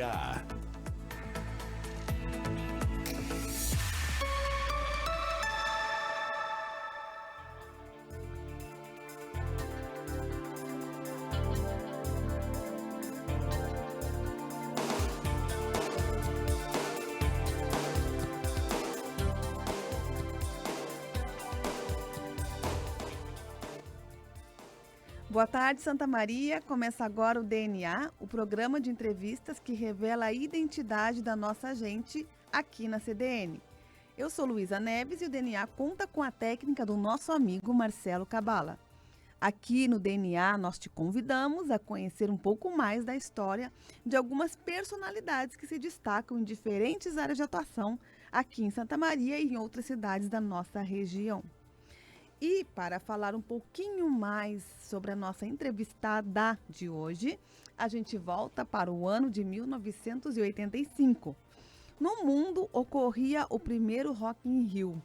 DNA. Boa tarde, Santa Maria. Começa agora o DNA, o programa de entrevistas que revela a identidade da nossa gente aqui na CDN. Eu sou Luísa Neves e o DNA conta com a técnica do nosso amigo Marcelo Cabala. Aqui no DNA, nós te convidamos a conhecer um pouco mais da história de algumas personalidades que se destacam em diferentes áreas de atuação aqui em Santa Maria e em outras cidades da nossa região. E para falar um pouquinho mais sobre a nossa entrevistada de hoje, a gente volta para o ano de 1985. No mundo ocorria o primeiro Rock in Rio.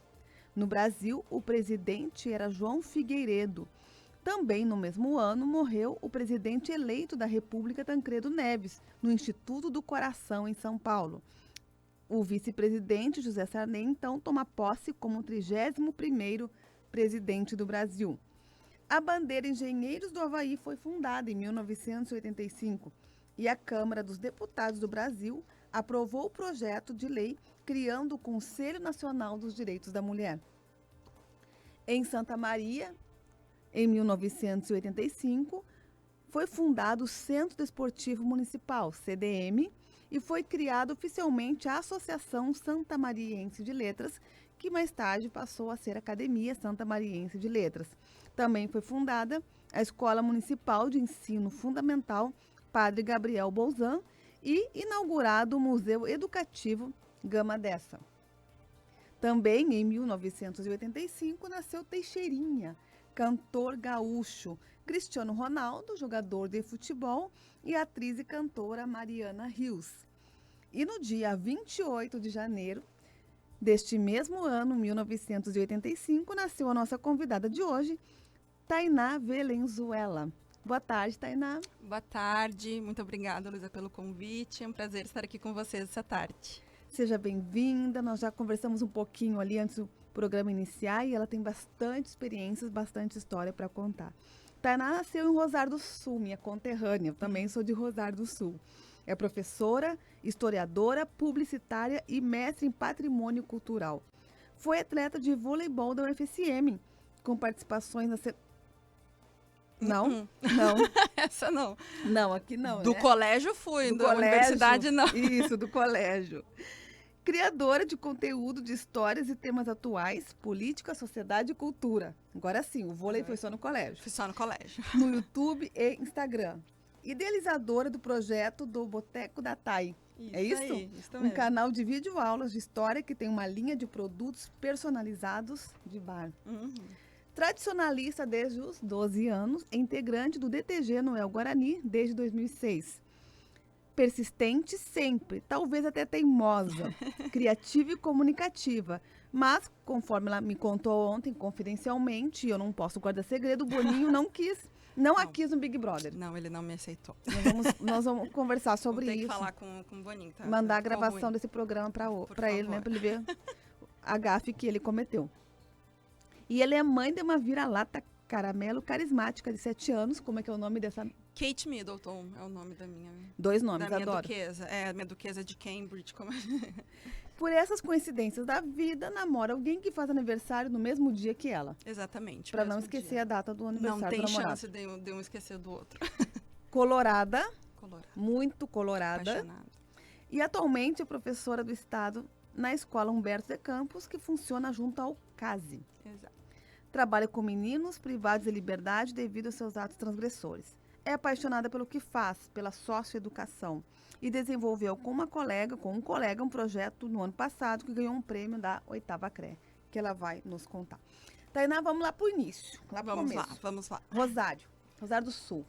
No Brasil, o presidente era João Figueiredo. Também no mesmo ano morreu o presidente eleito da República, Tancredo Neves, no Instituto do Coração, em São Paulo. O vice-presidente José Sarney, então, toma posse como 31º presidente do Brasil. A bandeira Engenheiros do Havaí foi fundada em 1985 e a Câmara dos Deputados do Brasil aprovou o projeto de lei criando o Conselho Nacional dos Direitos da Mulher. Em Santa Maria, em 1985, foi fundado o Centro Desportivo Municipal, CDM, e foi criada oficialmente a Associação Santa Mariense de Letras, que mais tarde passou a ser Academia Santa Mariense de Letras. Também foi fundada a Escola Municipal de Ensino Fundamental Padre Gabriel Bolzan e inaugurado o Museu Educativo Gama Dessa. Também em 1985 nasceu Teixeirinha, cantor gaúcho, Cristiano Ronaldo, jogador de futebol, e a atriz e cantora Mariana Rios. E no dia 28 de janeiro deste mesmo ano, 1985, nasceu a nossa convidada de hoje, Tainá Valenzuela. Boa tarde, Tainá. Boa tarde, muito obrigada, Luísa, pelo convite. É um prazer estar aqui com vocês essa tarde. Seja bem-vinda. Nós já conversamos um pouquinho ali antes do programa iniciar e ela tem bastante experiências, bastante história para contar. Tainá nasceu em Rosário do Sul, minha conterrânea. Eu também sou de Rosário do Sul. É professora, historiadora, publicitária e mestre em patrimônio cultural. Foi atleta de voleibol da UFSM, com participações na... Não? Não. Essa não. Não, aqui não, Do né? colégio fui, Do da colégio, universidade não. Isso, do colégio. Criadora de conteúdo de histórias e temas atuais, política, sociedade e cultura. Agora sim, o vôlei foi só no colégio. Fui só no colégio. No YouTube e Instagram. Idealizadora do projeto do Boteco da Thay. É isso? Aí, isso Um mesmo. canal de vídeo-aulas de história que tem uma linha de produtos personalizados de bar. Uhum. Tradicionalista desde os 12 anos, é integrante do DTG Noel Guarani desde 2006. Persistente sempre, talvez até teimosa, criativa e comunicativa. Mas, conforme ela me contou ontem, confidencialmente, e eu não posso guardar segredo, o Boninho não a quis no Big Brother. Não, ele não me aceitou. Nós vamos conversar sobre Vou ter isso. que falar com o Boninho, tá? Mandar a Ficou gravação ruim. desse programa para Por ele, né? favor. Para ele ver a gafe que ele cometeu. E ele é mãe de uma vira-lata caramelo carismática de 7 anos. Como é que é o nome dessa? Kate Middleton é o nome da minha... 2 nomes, da minha adoro. duquesa. É, a minha duquesa de Cambridge. Como... Por essas coincidências da vida, namora alguém que faz aniversário no mesmo dia que ela. Exatamente. Para não mesmo esquecer dia. a data do Não aniversário tem do namorado. chance de um esquecer do outro. Colorada, Colorado. muito colorada. Apaixonado. E atualmente é professora do Estado na Escola Humberto de Campos, que funciona junto ao CASE. Exato. Trabalha com meninos privados de liberdade devido aos seus atos transgressores. É apaixonada pelo que faz, pela socioeducação. E desenvolveu com um colega, um projeto no ano passado que ganhou um prêmio da 8ª CRE, que ela vai nos contar. Tainá, vamos lá para o início, lá para o começo. Vamos lá. Rosário do Sul.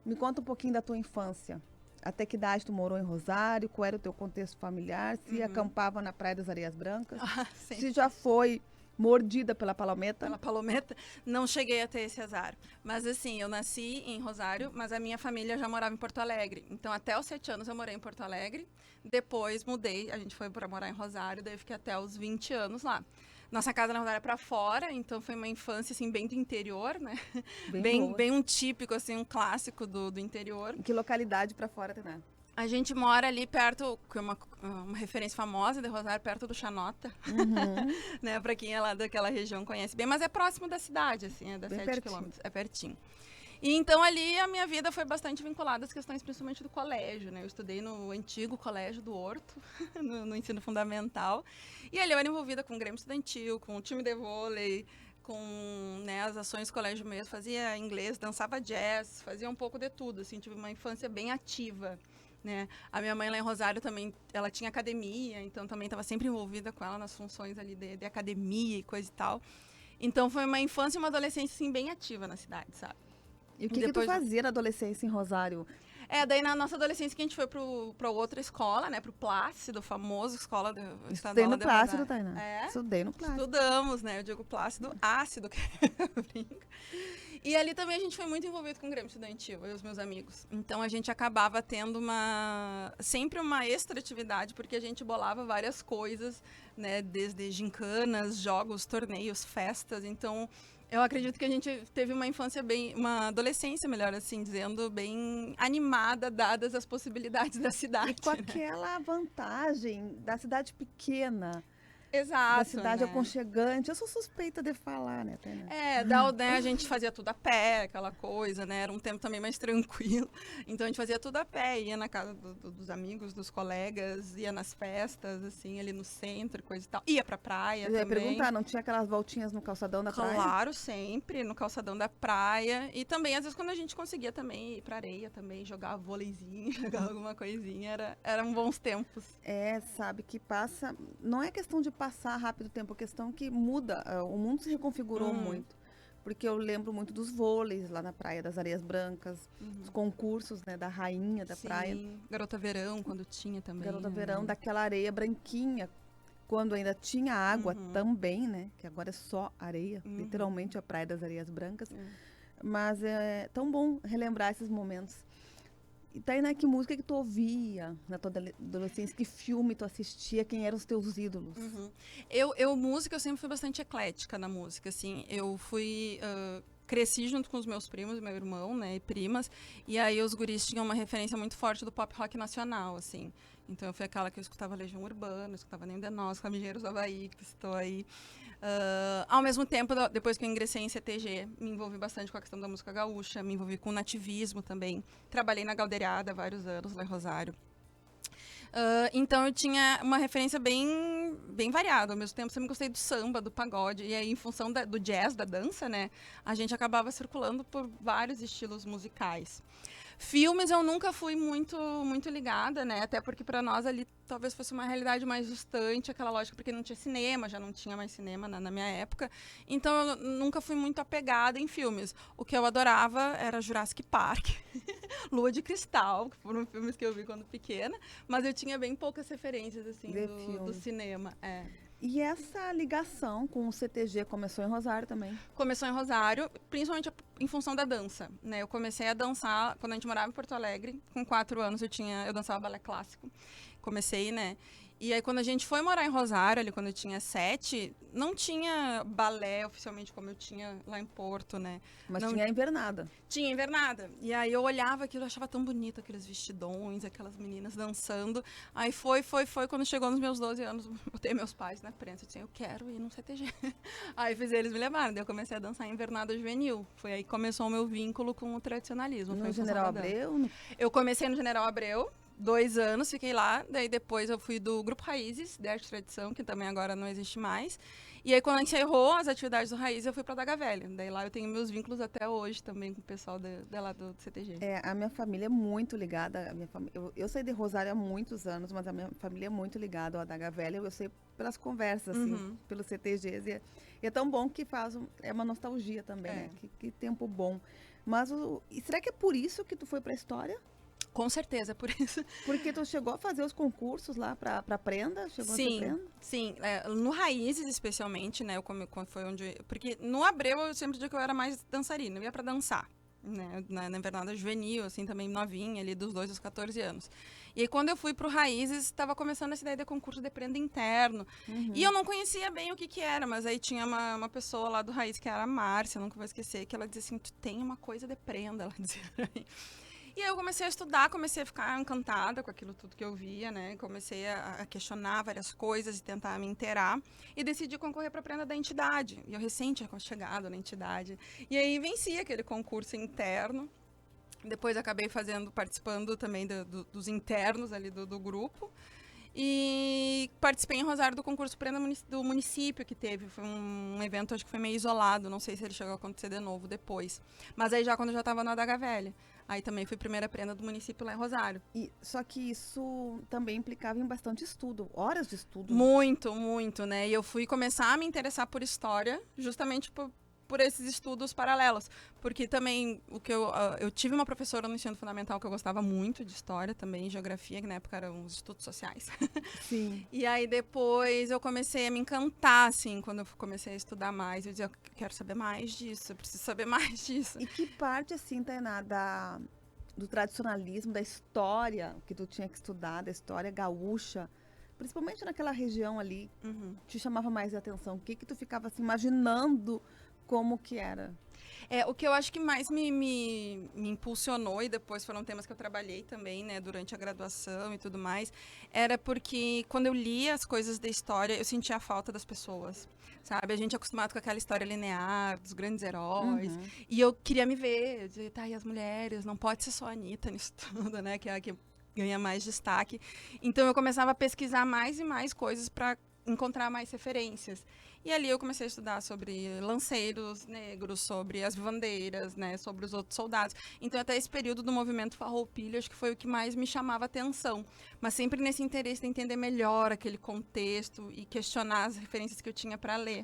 Me conta um pouquinho da tua infância. Até que idade tu morou em Rosário? Qual era o teu contexto familiar? Se acampava na Praia das Areias Brancas? Sim. Se já foi mordida pela palometa? Pela palometa, não cheguei a ter esse azar. Mas assim, eu nasci em Rosário, mas a minha família já morava em Porto Alegre. Então, até os 7 anos eu morei em Porto Alegre. Depois mudei, a gente foi para morar em Rosário, daí eu fiquei até os 20 anos lá. Nossa casa, na verdade, era para fora, então foi uma infância, assim, bem do interior, né? Bem um típico, assim, um clássico do interior. Em que localidade para fora, Tainá? A gente mora ali perto, que é uma referência famosa de Rosário, perto do Xanota, né? Para quem é lá daquela região conhece bem, mas é próximo da cidade, assim, é da 7 quilômetros, é pertinho. E então ali a minha vida foi bastante vinculada às questões principalmente do colégio, né? Eu estudei no antigo colégio do Horto, no ensino fundamental, e ali eu era envolvida com o Grêmio Estudantil, com o time de vôlei, com, né, as ações do colégio mesmo, fazia inglês, dançava jazz, fazia um pouco de tudo, assim, tive uma infância bem ativa. Né? A minha mãe lá em Rosário também, ela tinha academia, então também estava sempre envolvida com ela nas funções ali de academia e coisa e tal. Então foi uma infância e uma adolescência assim, bem ativa na cidade, sabe? E o que tu fazia na adolescência em Rosário? Daí na nossa adolescência que a gente foi para outra escola, né? Pro Plácido, famoso escola estadual. Estudei no Plácido, Tainá. Estudei no Plácido. Estudamos, né? Eu digo Plácido ácido, que brinca. E ali também a gente foi muito envolvido com o Grêmio Estudantil, eu e os meus amigos. Então a gente acabava tendo sempre uma extra atividade, porque a gente bolava várias coisas, né? Desde gincanas, jogos, torneios, festas. Então eu acredito que a gente teve uma infância uma adolescência, melhor assim dizendo, bem animada, dadas as possibilidades da cidade. E com aquela vantagem da cidade pequena. Exato, da cidade, né? Aconchegante. Eu sou suspeita de falar, né, Tainá? A gente fazia tudo a pé, aquela coisa, né? Era um tempo também mais tranquilo. Então, a gente fazia tudo a pé. Ia na casa dos amigos, dos colegas, ia nas festas, assim, ali no centro, coisa e tal. Ia pra praia também. Eu ia perguntar, não tinha aquelas voltinhas no calçadão da praia? Claro, sempre, no calçadão da praia. E também, às vezes, quando a gente conseguia também ir pra areia também, jogar vôleizinho, jogar alguma coisinha. Eram bons tempos. Sabe, que passa... Não é questão de passar rápido o tempo, a questão que muda, o mundo se reconfigurou muito, porque eu lembro muito dos vôleis lá na praia das Areias Brancas, os concursos, né, da rainha da praia. Garota Verão, quando tinha também. Garota Verão, daquela areia branquinha, quando ainda tinha água também, né, que agora é só areia, literalmente a praia das Areias Brancas, mas é tão bom relembrar esses momentos. E Tainá, que música que tu ouvia na tua adolescência? Que filme tu assistia? Quem eram os teus ídolos? Música, eu sempre fui bastante eclética na música, assim. Eu fui... cresci junto com os meus primos, meu irmão, né, e primas. E aí os guris tinham uma referência muito forte do pop rock nacional, assim. Então eu fui aquela que eu escutava Legião Urbana, escutava Nenhum de Nós, Engenheiros do Havaí, que estou aí. Ao mesmo tempo, depois que eu ingressei em CTG, me envolvi bastante com a questão da música gaúcha, me envolvi com o nativismo também. Trabalhei na Galdeirada há vários anos, lá em Rosário. Então eu tinha uma referência bem variada. Ao mesmo tempo, sempre gostei do samba, do pagode. E aí, em função do jazz, da dança, né, a gente acabava circulando por vários estilos musicais. Filmes eu nunca fui muito ligada, né? Até porque para nós ali talvez fosse uma realidade mais distante, aquela lógica, porque não tinha cinema, já não tinha mais cinema na minha época. Então eu nunca fui muito apegada em filmes. O que eu adorava era Jurassic Park, Lua de Cristal, que foram filmes que eu vi quando pequena, mas eu tinha bem poucas referências assim do cinema. E essa ligação com o CTG começou em Rosário também? Começou em Rosário, principalmente em função da dança, né? Eu comecei a dançar quando a gente morava em Porto Alegre. Com 4 anos eu dançava balé clássico. Comecei, né? E aí, quando a gente foi morar em Rosário, ali quando eu tinha 7, não tinha balé oficialmente como eu tinha lá em Porto, né? Mas não... tinha invernada. Tinha invernada. E aí eu olhava aquilo, eu achava tão bonito, aqueles vestidões, aquelas meninas dançando. Aí foi, quando chegou nos meus 12 anos, botei meus pais na prensa, eu disse, eu quero ir no CTG. Aí eles me levaram, daí eu comecei a dançar em invernada juvenil. Foi aí que começou o meu vínculo com o tradicionalismo. No General Abreu? Eu comecei no General Abreu, 2 anos, fiquei lá, daí depois eu fui do Grupo Raízes, de Arte e Tradição, que também agora não existe mais. E aí, quando encerrou as atividades do Raízes, eu fui para Daga Velha. Daí lá eu tenho meus vínculos até hoje também com o pessoal lá do CTG. A minha família é muito ligada. Eu saí de Rosário há muitos anos, mas a minha família é muito ligada ao Daga Velha. Eu sei pelas conversas, assim, pelos CTGs. E é tão bom que é uma nostalgia também, né? Que tempo bom. Mas será que é por isso que tu foi para a história? Com certeza, por isso. Porque tu chegou a fazer os concursos lá pra prenda? Chegou a ser Sim, prenda? sim. No Raízes, especialmente, né? Quando foi onde. Porque no Abreu eu sempre digo que eu era mais dançarina, eu ia pra dançar. Né, na verdade, juvenil, assim, também novinha, ali dos 2 aos 14 anos. E aí, quando eu fui pro Raízes, estava começando essa ideia de concurso de prenda interno. E eu não conhecia bem o que era, mas aí tinha uma pessoa lá do Raiz, que era a Márcia, eu nunca vou esquecer, que ela dizia assim, tu tem uma coisa de prenda, ela dizia pra mim. E aí eu comecei a estudar, comecei a ficar encantada com aquilo tudo que eu via, né? Comecei a questionar várias coisas e tentar me inteirar. E decidi concorrer para a prenda da entidade. E eu recém tinha chegado na entidade. E aí venci aquele concurso interno. Depois acabei participando também dos internos ali do grupo. E participei em Rosário do concurso prenda do município que teve. Foi um evento, acho que foi meio isolado. Não sei se ele chegou a acontecer de novo depois. Mas aí já quando eu já estava no ADH Velha. Aí também fui primeira prenda do município lá em Rosário. Só que isso também implicava em bastante estudo, horas de estudo. Muito, muito, né? E eu fui começar a me interessar por história justamente por esses estudos paralelos. Porque também eu tive uma professora no ensino fundamental que eu gostava muito de história também, geografia, que na época eram os estudos sociais. Sim. E aí depois eu comecei a me encantar, assim, quando eu comecei a estudar mais. Eu dizia, eu quero saber mais disso, eu preciso saber mais disso. E que parte, assim, Tainá, do tradicionalismo, da história que tu tinha que estudar, da história gaúcha, principalmente naquela região ali, te chamava mais a atenção? O que tu ficava, assim, imaginando como que era? O que eu acho que mais me impulsionou, e depois foram temas que eu trabalhei também, né, durante a graduação e tudo mais, era porque quando eu lia as coisas da história, eu sentia a falta das pessoas, sabe? A gente é acostumado com aquela história linear, dos grandes heróis, e eu queria me ver, eu dizia, tá, e as mulheres, não pode ser só a Anitta nisso tudo, né, que é a que ganha mais destaque. Então eu começava a pesquisar mais e mais coisas para encontrar mais referências. E ali eu comecei a estudar sobre lanceiros negros, sobre as vivandeiras, né, sobre os outros soldados. Então, até esse período do movimento Farroupilha, acho que foi o que mais me chamava a atenção. Mas sempre nesse interesse de entender melhor aquele contexto e questionar as referências que eu tinha para ler.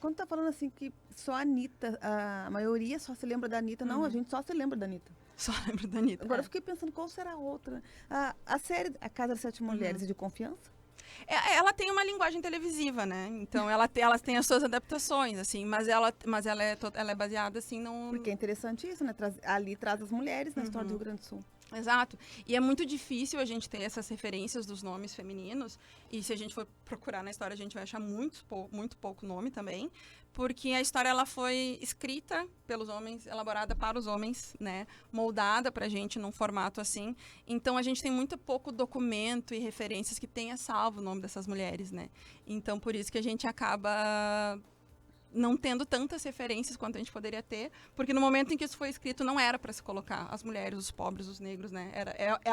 Quando tá falando assim que só a Anitta, a maioria só se lembra da Anitta, não, a gente só se lembra da Anitta. Só lembro da Anitta. Agora eu fiquei pensando qual será a outra. A série A Casa das Sete Mulheres é de confiança? Ela tem uma linguagem televisiva, né? Então ela tem as suas adaptações, assim, mas ela é baseada assim num. Porque é interessante isso, né? Ali traz as mulheres na história do Rio Grande do Sul. Exato. E é muito difícil a gente ter essas referências dos nomes femininos. E se a gente for procurar na história, a gente vai achar muito pouco nome também. Porque a história ela foi escrita pelos homens, elaborada para os homens, né? Moldada pra gente num formato assim. Então a gente tem muito pouco documento e referências que tenha salvo o nome dessas mulheres, né? Então por isso que a gente acaba não tendo tantas referências quanto a gente poderia ter, porque no momento em que isso foi escrito não era para se colocar as mulheres, os pobres, os negros, né?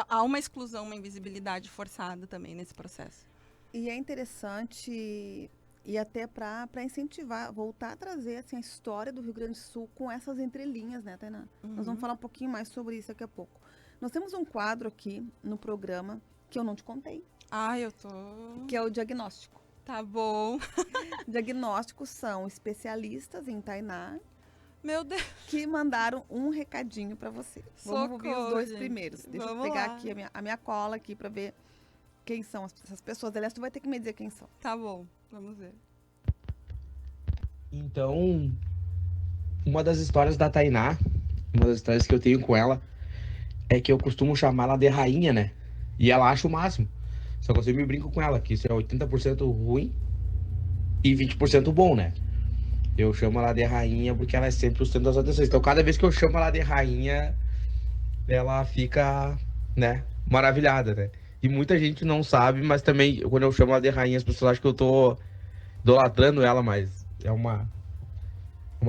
Há uma exclusão, uma invisibilidade forçada também nesse processo. E é interessante e até para incentivar, voltar a trazer assim, a história do Rio Grande do Sul com essas entrelinhas, né, Tainá? Nós vamos falar um pouquinho mais sobre isso daqui a pouco. Nós temos um quadro aqui no programa que eu não te contei. Eu tô... Que é o diagnóstico. Tá bom. Diagnósticos são especialistas em Tainá. Meu Deus. Que mandaram um recadinho para você. Socorro, vamos ouvir os dois gente. primeiros. Deixa Vamos eu pegar lá. aqui a minha cola aqui para ver quem são essas pessoas. Aliás, tu vai ter que me dizer quem são. Tá bom, vamos ver. Então, uma das histórias da Tainá, uma das histórias que eu tenho com ela, é que eu costumo chamar ela de rainha, né? E ela acha o máximo. Só que eu sempre brinco com ela, que isso é 80% ruim e 20% bom, né? Eu chamo ela de rainha porque ela é sempre o centro das atenções. Então, cada vez que eu chamo ela de rainha, ela fica, né, maravilhada, né? E muita gente não sabe, mas também, quando eu chamo ela de rainha, as pessoas acham que eu tô idolatrando ela, mas é uma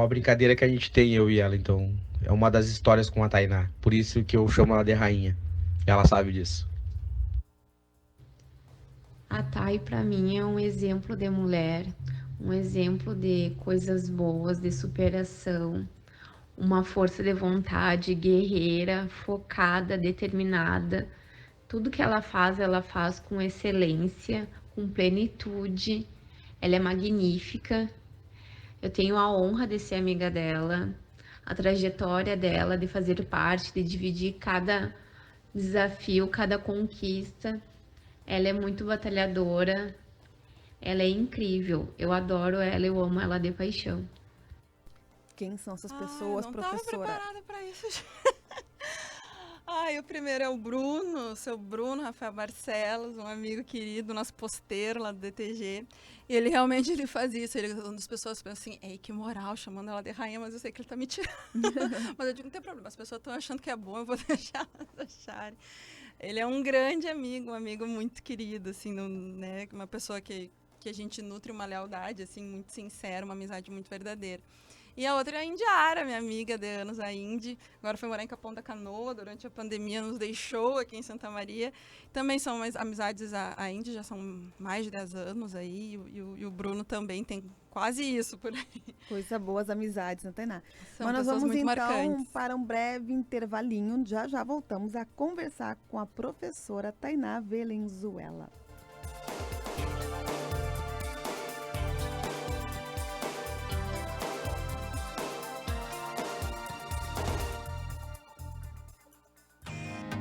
brincadeira que a gente tem, eu e ela. Então, é uma das histórias com a Tainá. Por isso que eu chamo ela de rainha. Ela sabe disso. A Thay, para mim, é um exemplo de mulher, um exemplo de coisas boas, de superação, uma força de vontade, guerreira, focada, determinada. Tudo que ela faz com excelência, com plenitude. Ela é magnífica. Eu tenho a honra de ser amiga dela, a trajetória dela, de fazer parte, de dividir cada desafio, cada conquista. Ela é muito batalhadora, ela é incrível. Eu adoro ela, eu amo ela de paixão. Quem são essas pessoas, não professora? Estava preparada para isso. O primeiro é o Bruno, o seu Bruno Rafael Barcelos, um amigo querido, nosso posteiro lá do DTG. E ele realmente faz isso. Uma das pessoas pensam assim, ei, que moral, chamando ela de rainha, mas eu sei que ele tá me tirando. Mas eu digo, não tem problema, as pessoas estão achando que é bom, eu vou deixar elas acharem. Ele é um grande amigo, um amigo muito querido, assim, né? Uma pessoa que a gente nutre uma lealdade, assim, muito sincera, uma amizade muito verdadeira. E a outra é a Indiara, minha amiga de anos, a Indy. Agora foi morar em Capão da Canoa, durante a pandemia nos deixou aqui em Santa Maria. Também são amizades, a Indy já são mais de 10 anos aí, e o Bruno também tem quase isso por aí. Coisa boa, as amizades, não tem nada. São Mas nós pessoas vamos muito então marcantes. para um breve intervalinho. Já voltamos a conversar com a professora Tainá Valenzuela.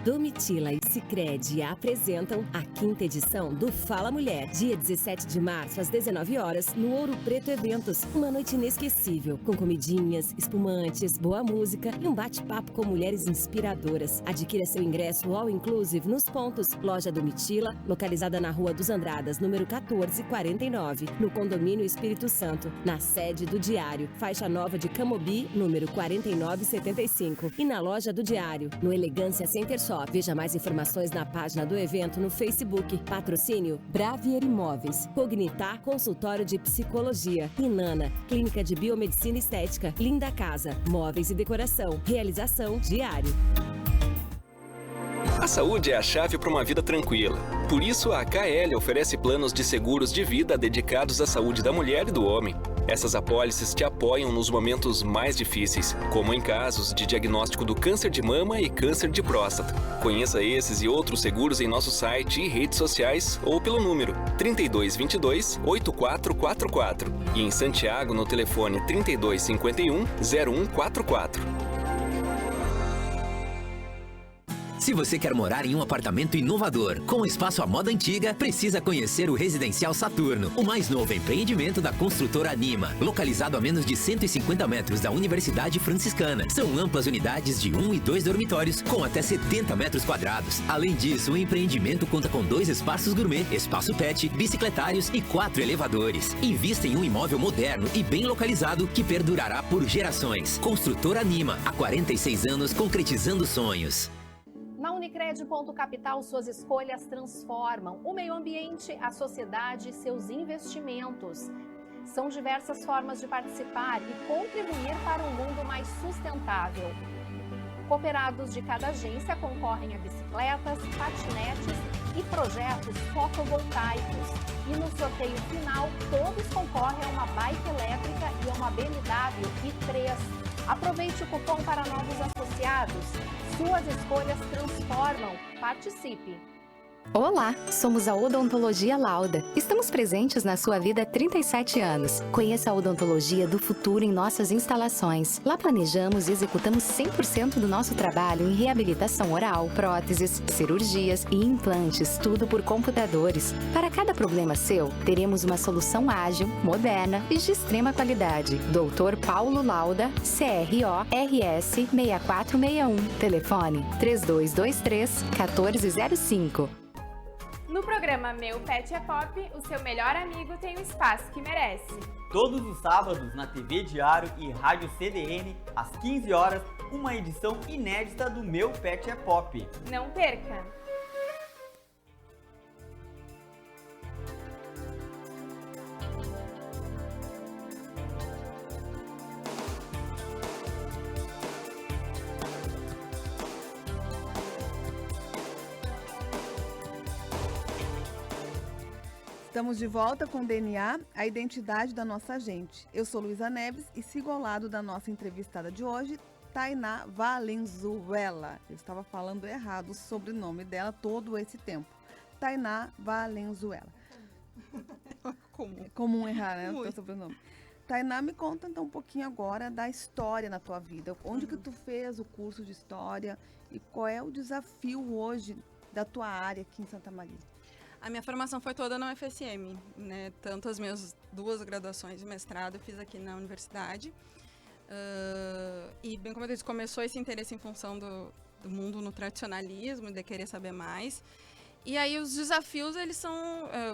Domitila e Sicredi apresentam a 5ª edição do Fala Mulher, dia 17 de março, às 19 horas, no Ouro Preto Eventos. Uma noite inesquecível, com comidinhas, espumantes, boa música e um bate-papo com mulheres inspiradoras. Adquira seu ingresso all inclusive nos pontos Loja Domitila, localizada na Rua dos Andradas, número 1449, no Condomínio Espírito Santo, na sede do Diário, faixa nova de Camobi, número 4975, e na Loja do Diário, no Elegância Center Shop. Veja mais informações na página do evento no Facebook. Patrocínio Bravier Imóveis, Cognitar Consultório de Psicologia, Inana, Clínica de Biomedicina Estética, Linda Casa, Móveis e Decoração. Realização Diário. A saúde é a chave para uma vida tranquila. Por isso, a KL oferece planos de seguros de vida dedicados à saúde da mulher e do homem. Essas apólices te apoiam nos momentos mais difíceis, como em casos de diagnóstico do câncer de mama e câncer de próstata. Conheça esses e outros seguros em nosso site e redes sociais ou pelo número 3222-8444 e em Santiago no telefone 3251-0144. Se você quer morar em um apartamento inovador, com espaço à moda antiga, precisa conhecer o Residencial Saturno, o mais novo empreendimento da construtora Anima, localizado a menos de 150 metros da Universidade Franciscana. São amplas unidades de 1 e 2 dormitórios, com até 70 metros quadrados. Além disso, o empreendimento conta com 2 espaços gourmet, espaço pet, bicicletários e 4 elevadores. Invista em um imóvel moderno e bem localizado que perdurará por gerações. Construtora Anima, há 46 anos concretizando sonhos. Na Unicred Ponto Capital, suas escolhas transformam o meio ambiente, a sociedade e seus investimentos. São diversas formas de participar e contribuir para um mundo mais sustentável. Cooperados de cada agência concorrem a bicicletas, patinetes e projetos fotovoltaicos. E no sorteio final, todos concorrem a uma bike elétrica e a uma BMW i3. Aproveite o cupom para novos associados. Suas escolhas transformam. Participe! Olá, somos a Odontologia Lauda. Estamos presentes na sua vida há 37 anos. Conheça a odontologia do futuro em nossas instalações. Lá planejamos e executamos 100% do nosso trabalho em reabilitação oral, próteses, cirurgias e implantes, tudo por computadores. Para cada problema seu, teremos uma solução ágil, moderna e de extrema qualidade. Dr. Paulo Lauda, CRO-RS 6461. Telefone 3223-1405. No programa Meu Pet é Pop, o seu melhor amigo tem o espaço que merece. Todos os sábados na TV Diário e Rádio CDN, às 15 horas, uma edição inédita do Meu Pet é Pop. Não perca! Estamos de volta com o DNA, a identidade da nossa gente. Eu sou Luísa Neves e sigo ao lado da nossa entrevistada de hoje, Tainá Valenzuela. Eu estava falando errado o sobrenome dela todo esse tempo. Tainá Valenzuela. Comum. É comum errar, né? O teu sobrenome. Tainá, me conta então um pouquinho agora da história na tua vida. Onde que tu fez o curso de história e qual é o desafio hoje da tua área aqui em Santa Maria? A minha formação foi toda na UFSM, né? Tanto as minhas 2 graduações e mestrado eu fiz aqui na universidade. E bem como eu disse, começou esse interesse em função do mundo no tradicionalismo, de querer saber mais. E aí os desafios, eles são,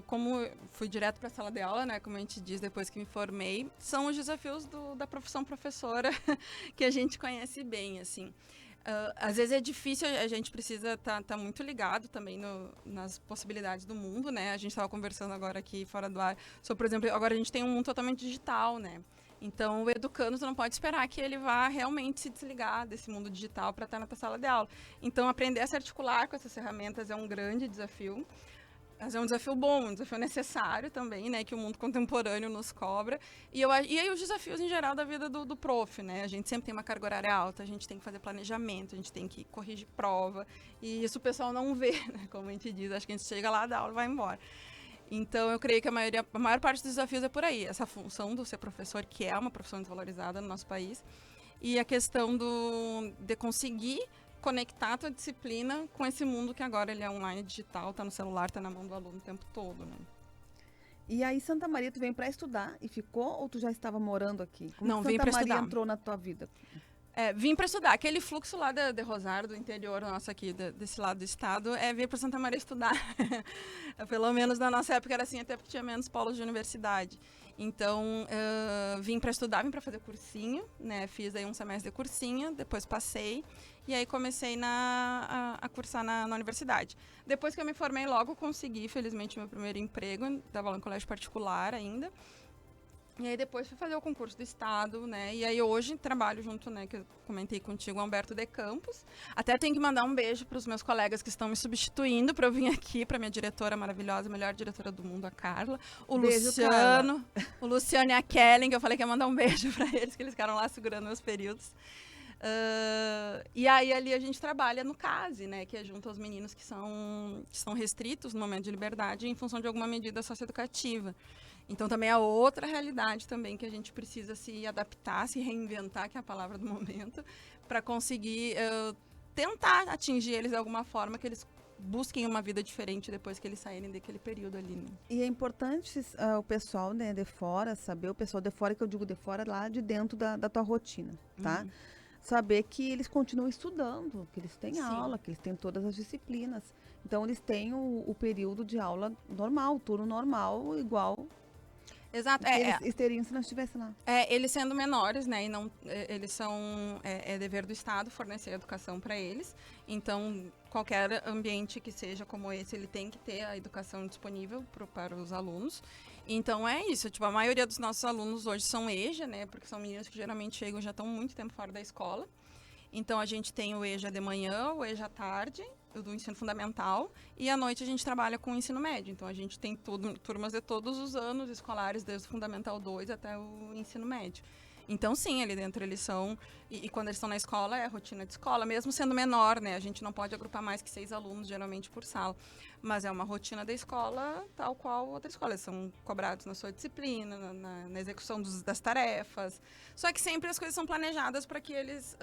como fui direto para a sala de aula, né, como a gente diz depois que me formei, são os desafios da profissão professora que a gente conhece bem, assim. Às vezes é difícil, a gente precisa tá muito ligado também nas possibilidades do mundo, né? A gente estava conversando agora aqui fora do ar sobre, por exemplo, agora a gente tem um mundo totalmente digital, né? Então, o educando, tu não pode esperar que ele vá realmente se desligar desse mundo digital para estar na tua sala de aula. Então, aprender a se articular com essas ferramentas é um grande desafio. Mas é um desafio bom, um desafio necessário também, né? Que o mundo contemporâneo nos cobra. E aí os desafios, em geral, da vida do prof, né? A gente sempre tem uma carga horária alta, a gente tem que fazer planejamento, a gente tem que corrigir prova. E isso o pessoal não vê, né? Como a gente diz, acho que a gente chega lá, dá aula e vai embora. Então, eu creio que a maior parte dos desafios é por aí. Essa função do ser professor, que é uma profissão desvalorizada no nosso país. E a questão de conseguir conectar a tua disciplina com esse mundo que agora ele é online, digital, tá no celular, tá na mão do aluno o tempo todo, né? E aí, Santa Maria, tu veio para estudar e ficou ou tu já estava morando aqui? Como Não, que vim para Santa Maria estudar. entrou na tua vida? Vim para estudar. Aquele fluxo lá de Rosário, do interior nosso aqui, desse lado do estado, vir para Santa Maria estudar. Pelo menos na nossa época era assim, até porque tinha menos polos de universidade. Então, vim para estudar, vim para fazer cursinho, né? Fiz aí um semestre de cursinho, depois passei. E aí comecei a cursar na universidade. Depois que eu me formei, logo consegui, felizmente, meu primeiro emprego. Dava aula em colégio particular ainda. E aí depois fui fazer o concurso do estado, né? E aí hoje trabalho junto, né, que eu comentei contigo, Humberto de Campos. Até tenho que mandar um beijo para os meus colegas que estão me substituindo para eu vir aqui, para minha diretora maravilhosa, a melhor diretora do mundo, a Carla. O Luciano e a Kellen, que eu falei que ia mandar um beijo para eles, que eles ficaram lá segurando meus períodos. E aí ali a gente trabalha no CASE, né, que é junto aos meninos que são restritos no momento de liberdade em função de alguma medida socioeducativa. Então também é outra realidade também que a gente precisa se adaptar, se reinventar, que é a palavra do momento, para conseguir tentar atingir eles de alguma forma, que eles busquem uma vida diferente depois que eles saírem daquele período ali, né? E é importante o pessoal, né, de fora, saber, o pessoal de fora, que eu digo de fora, lá de dentro da tua rotina, tá? Saber que eles continuam estudando, que eles têm aula, que eles têm todas as disciplinas. Então, eles têm o período de aula normal, turno normal, igual... Exato. Eles teriam se não estivessem lá. Eles sendo menores, né, e não, eles são, é dever do Estado fornecer educação para eles. Então, qualquer ambiente que seja como esse, ele tem que ter a educação disponível para os alunos. Então, é isso. Tipo, a maioria dos nossos alunos hoje são EJA, né, porque são meninos que geralmente chegam e já estão muito tempo fora da escola. Então, a gente tem o EJA de manhã, o EJA à tarde, o do ensino fundamental, e à noite a gente trabalha com o ensino médio. Então, a gente tem turmas de todos os anos escolares, desde o Fundamental 2 até o ensino médio. Então, sim, ali dentro eles são... E quando eles estão na escola, é a rotina de escola, mesmo sendo menor, né? A gente não pode agrupar mais que 6 alunos, geralmente, por sala. Mas é uma rotina da escola tal qual outra escola. Eles são cobrados na sua disciplina, na execução das tarefas. Só que sempre as coisas são planejadas para que eles...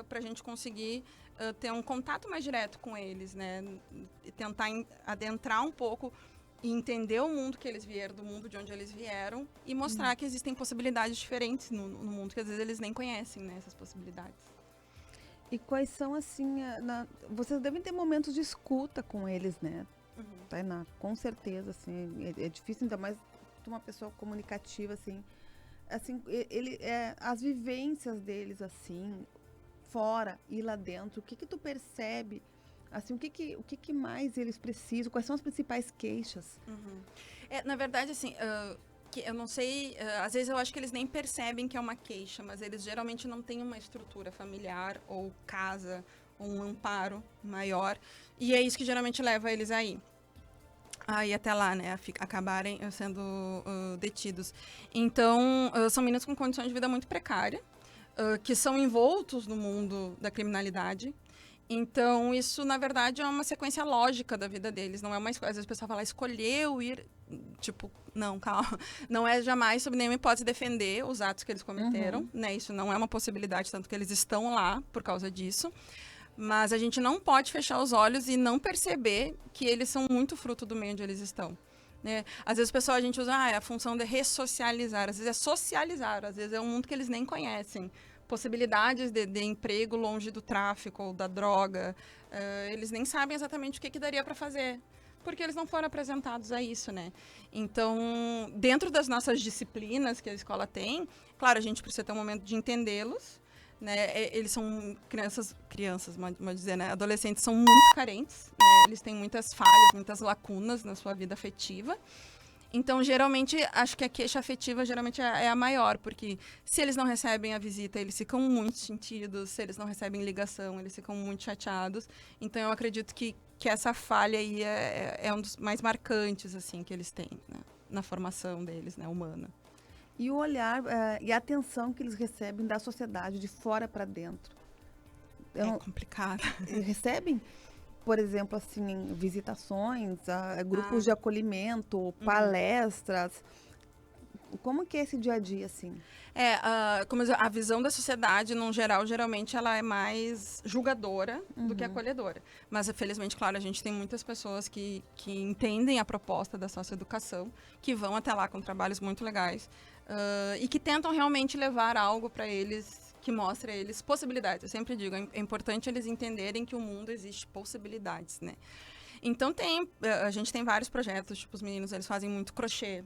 para a gente conseguir ter um contato mais direto com eles, né? E tentar adentrar um pouco... E entender o mundo que eles vieram, do mundo de onde eles vieram, e mostrar que existem possibilidades diferentes no mundo, que às vezes eles nem conhecem, né, essas possibilidades. E quais são, assim, vocês devem ter momentos de escuta com eles, né? Tainá, com certeza, assim, é difícil, ainda mais de uma pessoa comunicativa, assim, as vivências deles, assim, fora e lá dentro, o que tu percebe? Assim, o que mais eles precisam? Quais são as principais queixas? Na verdade, assim, que eu não sei, às vezes eu acho que eles nem percebem que é uma queixa, mas eles geralmente não têm uma estrutura familiar ou casa, ou um amparo maior, e é isso que geralmente leva eles aí até lá, né, acabarem sendo detidos. Então, são meninos com condições de vida muito precárias, que são envoltos no mundo da criminalidade. Então, isso, na verdade, é uma sequência lógica da vida deles. Não é uma escolha. Às vezes o pessoal fala, escolheu ir... Tipo, não, calma. Não é jamais, sob nenhuma hipótese, defender os atos que eles cometeram. Né? Isso não é uma possibilidade, tanto que eles estão lá por causa disso. Mas a gente não pode fechar os olhos e não perceber que eles são muito fruto do meio onde eles estão. Né? Às vezes o pessoal, a gente usa a função de ressocializar. Às vezes é socializar. Às vezes é um mundo que eles nem conhecem. Possibilidades de emprego longe do tráfico ou da droga. Eles nem sabem exatamente o que daria para fazer, porque eles não foram apresentados a isso, né? Então, dentro das nossas disciplinas que a escola tem, claro, a gente precisa ter um momento de entendê-los, né? Eles são crianças, vamos dizer, né? Adolescentes são muito carentes, né? Eles têm muitas falhas, muitas lacunas na sua vida afetiva. Então, geralmente, acho que a queixa afetiva geralmente é a maior, porque se eles não recebem a visita, eles ficam muito sentidos, se eles não recebem ligação, eles ficam muito chateados. Então, eu acredito que essa falha aí é um dos mais marcantes, assim, que eles têm, né, na formação deles, né, humana. E o olhar e a atenção que eles recebem da sociedade, de fora para dentro. É complicado. Recebem? Por exemplo, assim, visitações, grupos de acolhimento, palestras. Como que é esse dia a dia, assim? Como a visão da sociedade, no geral, geralmente ela é mais julgadora do que acolhedora. Mas, felizmente, claro, a gente tem muitas pessoas que entendem a proposta da socioeducação, que vão até lá com trabalhos muito legais e que tentam realmente levar algo para eles, que mostra a eles possibilidades. Eu sempre digo, é importante eles entenderem que o mundo existe possibilidades, né? Então, a gente tem vários projetos, tipo, os meninos, eles fazem muito crochê,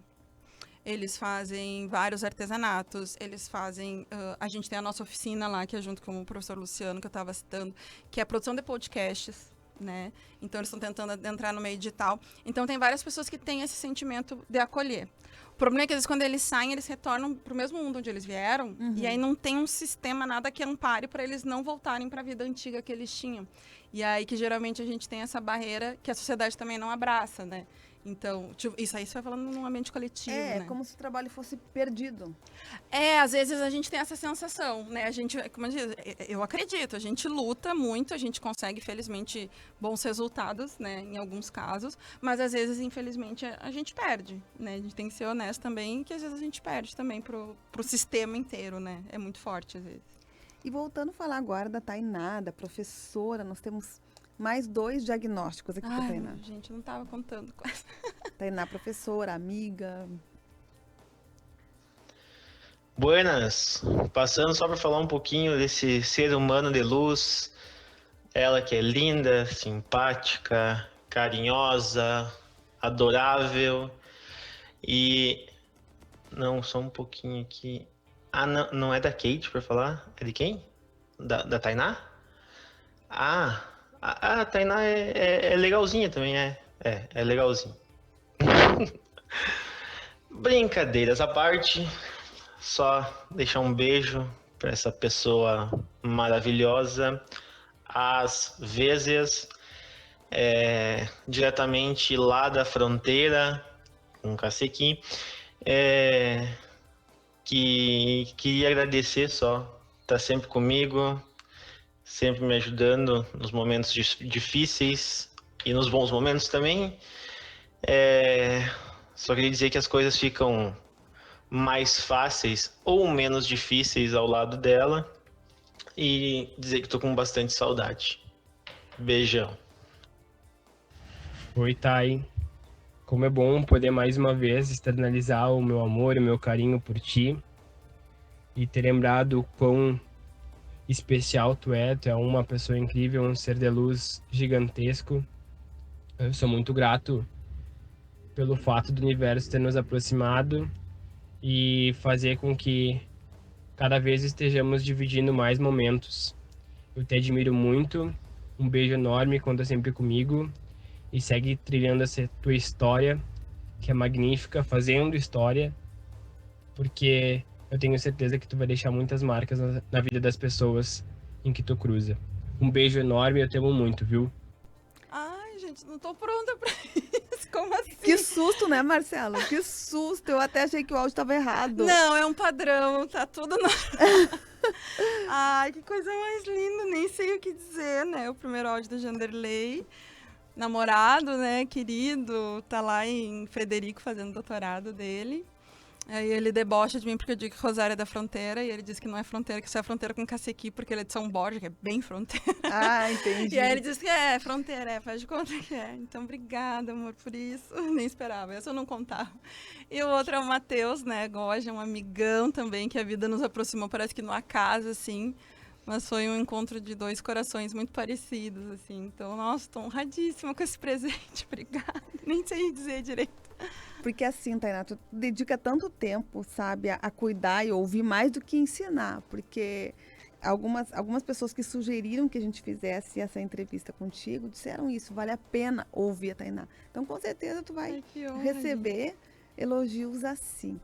eles fazem vários artesanatos, eles fazem... a gente tem a nossa oficina lá, que é junto com o professor Luciano, que eu estava citando, que é a produção de podcasts, né? Então, eles estão tentando entrar no meio digital. Então, tem várias pessoas que têm esse sentimento de acolher. O problema é que, às vezes, quando eles saem, eles retornam para o mesmo mundo onde eles vieram, e aí não tem um sistema, nada que ampare para eles não voltarem para a vida antiga que eles tinham. E aí que, geralmente, a gente tem essa barreira que a sociedade também não abraça, né? Então, isso aí você vai falando num ambiente coletivo, né? É como se o trabalho fosse perdido. Às vezes a gente tem essa sensação, né? A gente, como eu disse, eu acredito, a gente luta muito, a gente consegue, felizmente, bons resultados, né? Em alguns casos, mas às vezes, infelizmente, a gente perde, né? A gente tem que ser honesto também, que às vezes a gente perde também pro sistema inteiro, né? É muito forte, às vezes. E voltando a falar agora da Tainá, da professora, nós temos mais 2 diagnósticos aqui para Tainá. Gente, eu não estava contando com essa. Tainá, professora, amiga. Buenas, passando só para falar um pouquinho desse ser humano de luz, ela que é linda, simpática, carinhosa, adorável e... Não, só um pouquinho aqui... não é da Kate para falar? É de quem? Da Tainá? A Tainá é legalzinha também, é legalzinha. Brincadeiras à parte, só deixar um beijo para essa pessoa maravilhosa, às vezes, diretamente lá da fronteira, com Cacequi, que queria agradecer só, tá sempre comigo, sempre me ajudando nos momentos difíceis e nos bons momentos também. Só queria dizer que as coisas ficam mais fáceis ou menos difíceis ao lado dela e dizer que estou com bastante saudade. Beijão. Oi, Thay. Como é bom poder mais uma vez externalizar o meu amor e o meu carinho por ti e ter lembrado o quão especial tu é uma pessoa incrível, um ser de luz gigantesco. Eu sou muito grato pelo fato do universo ter nos aproximado e fazer com que cada vez estejamos dividindo mais momentos. Eu te admiro muito, um beijo enorme, conta sempre comigo e segue trilhando essa tua história, que é magnífica, fazendo história, porque eu tenho certeza que tu vai deixar muitas marcas na vida das pessoas em que tu cruza. Um beijo enorme, eu te amo muito, viu? Ai, gente, não tô pronta pra isso. Como assim? Que susto, né, Marcelo? Que susto. Eu até achei que o áudio estava errado. Não, é um padrão, tá tudo Ai, que coisa mais linda, nem sei o que dizer, né? O primeiro áudio do Janderley, namorado, né, querido, tá lá em Frederico fazendo doutorado dele. Aí ele debocha de mim porque eu digo que Rosário é da fronteira, e ele diz que não é fronteira, que só é fronteira com Cacequi, porque ele é de São Borja, que é bem fronteira. Ah, entendi. E aí ele diz que é fronteira, faz de conta que é. Então, obrigada, amor, por isso. Nem esperava, essa eu não contava. E o outro é o Matheus, né, Goja, um amigão também, que a vida nos aproximou, parece que no acaso, assim. Mas foi um encontro de dois corações muito parecidos, assim. Então, nossa, tô honradíssima com esse presente, obrigada. Nem sei dizer direito. Porque assim, Tainá, tu dedica tanto tempo, sabe, a cuidar e ouvir mais do que ensinar. Porque algumas pessoas que sugeriram que a gente fizesse essa entrevista contigo disseram isso, vale a pena ouvir a Tainá. Então, com certeza, tu vai receber elogios assim.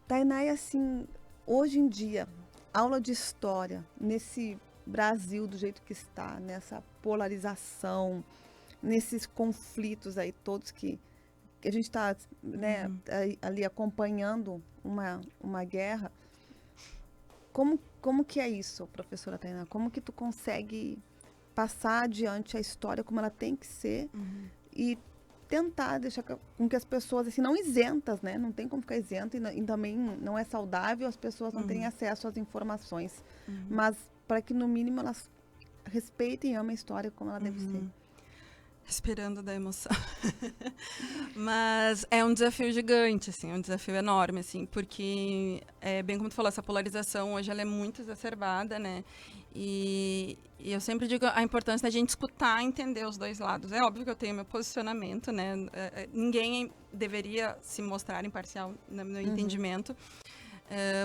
Tainá, e assim, hoje em dia, aula de história, nesse Brasil do jeito que está, nessa polarização, nesses conflitos aí todos que a gente está, né, ali acompanhando uma guerra. Como que é isso, professora Tainá? Como que tu consegue passar adiante a história como ela tem que ser e tentar deixar com que as pessoas, assim, não isentas, né? Não tem como ficar isenta e também não é saudável as pessoas não terem acesso às informações. Mas para que, no mínimo, elas respeitem e amem a história como ela deve ser. Esperando da emoção. Mas é um desafio gigante, assim, é um desafio enorme, assim, porque, bem como tu falou, essa polarização hoje ela é muito exacerbada, né? E eu sempre digo a importância da gente escutar e entender os dois lados. É óbvio que eu tenho meu posicionamento, né? Ninguém deveria se mostrar imparcial no meu entendimento.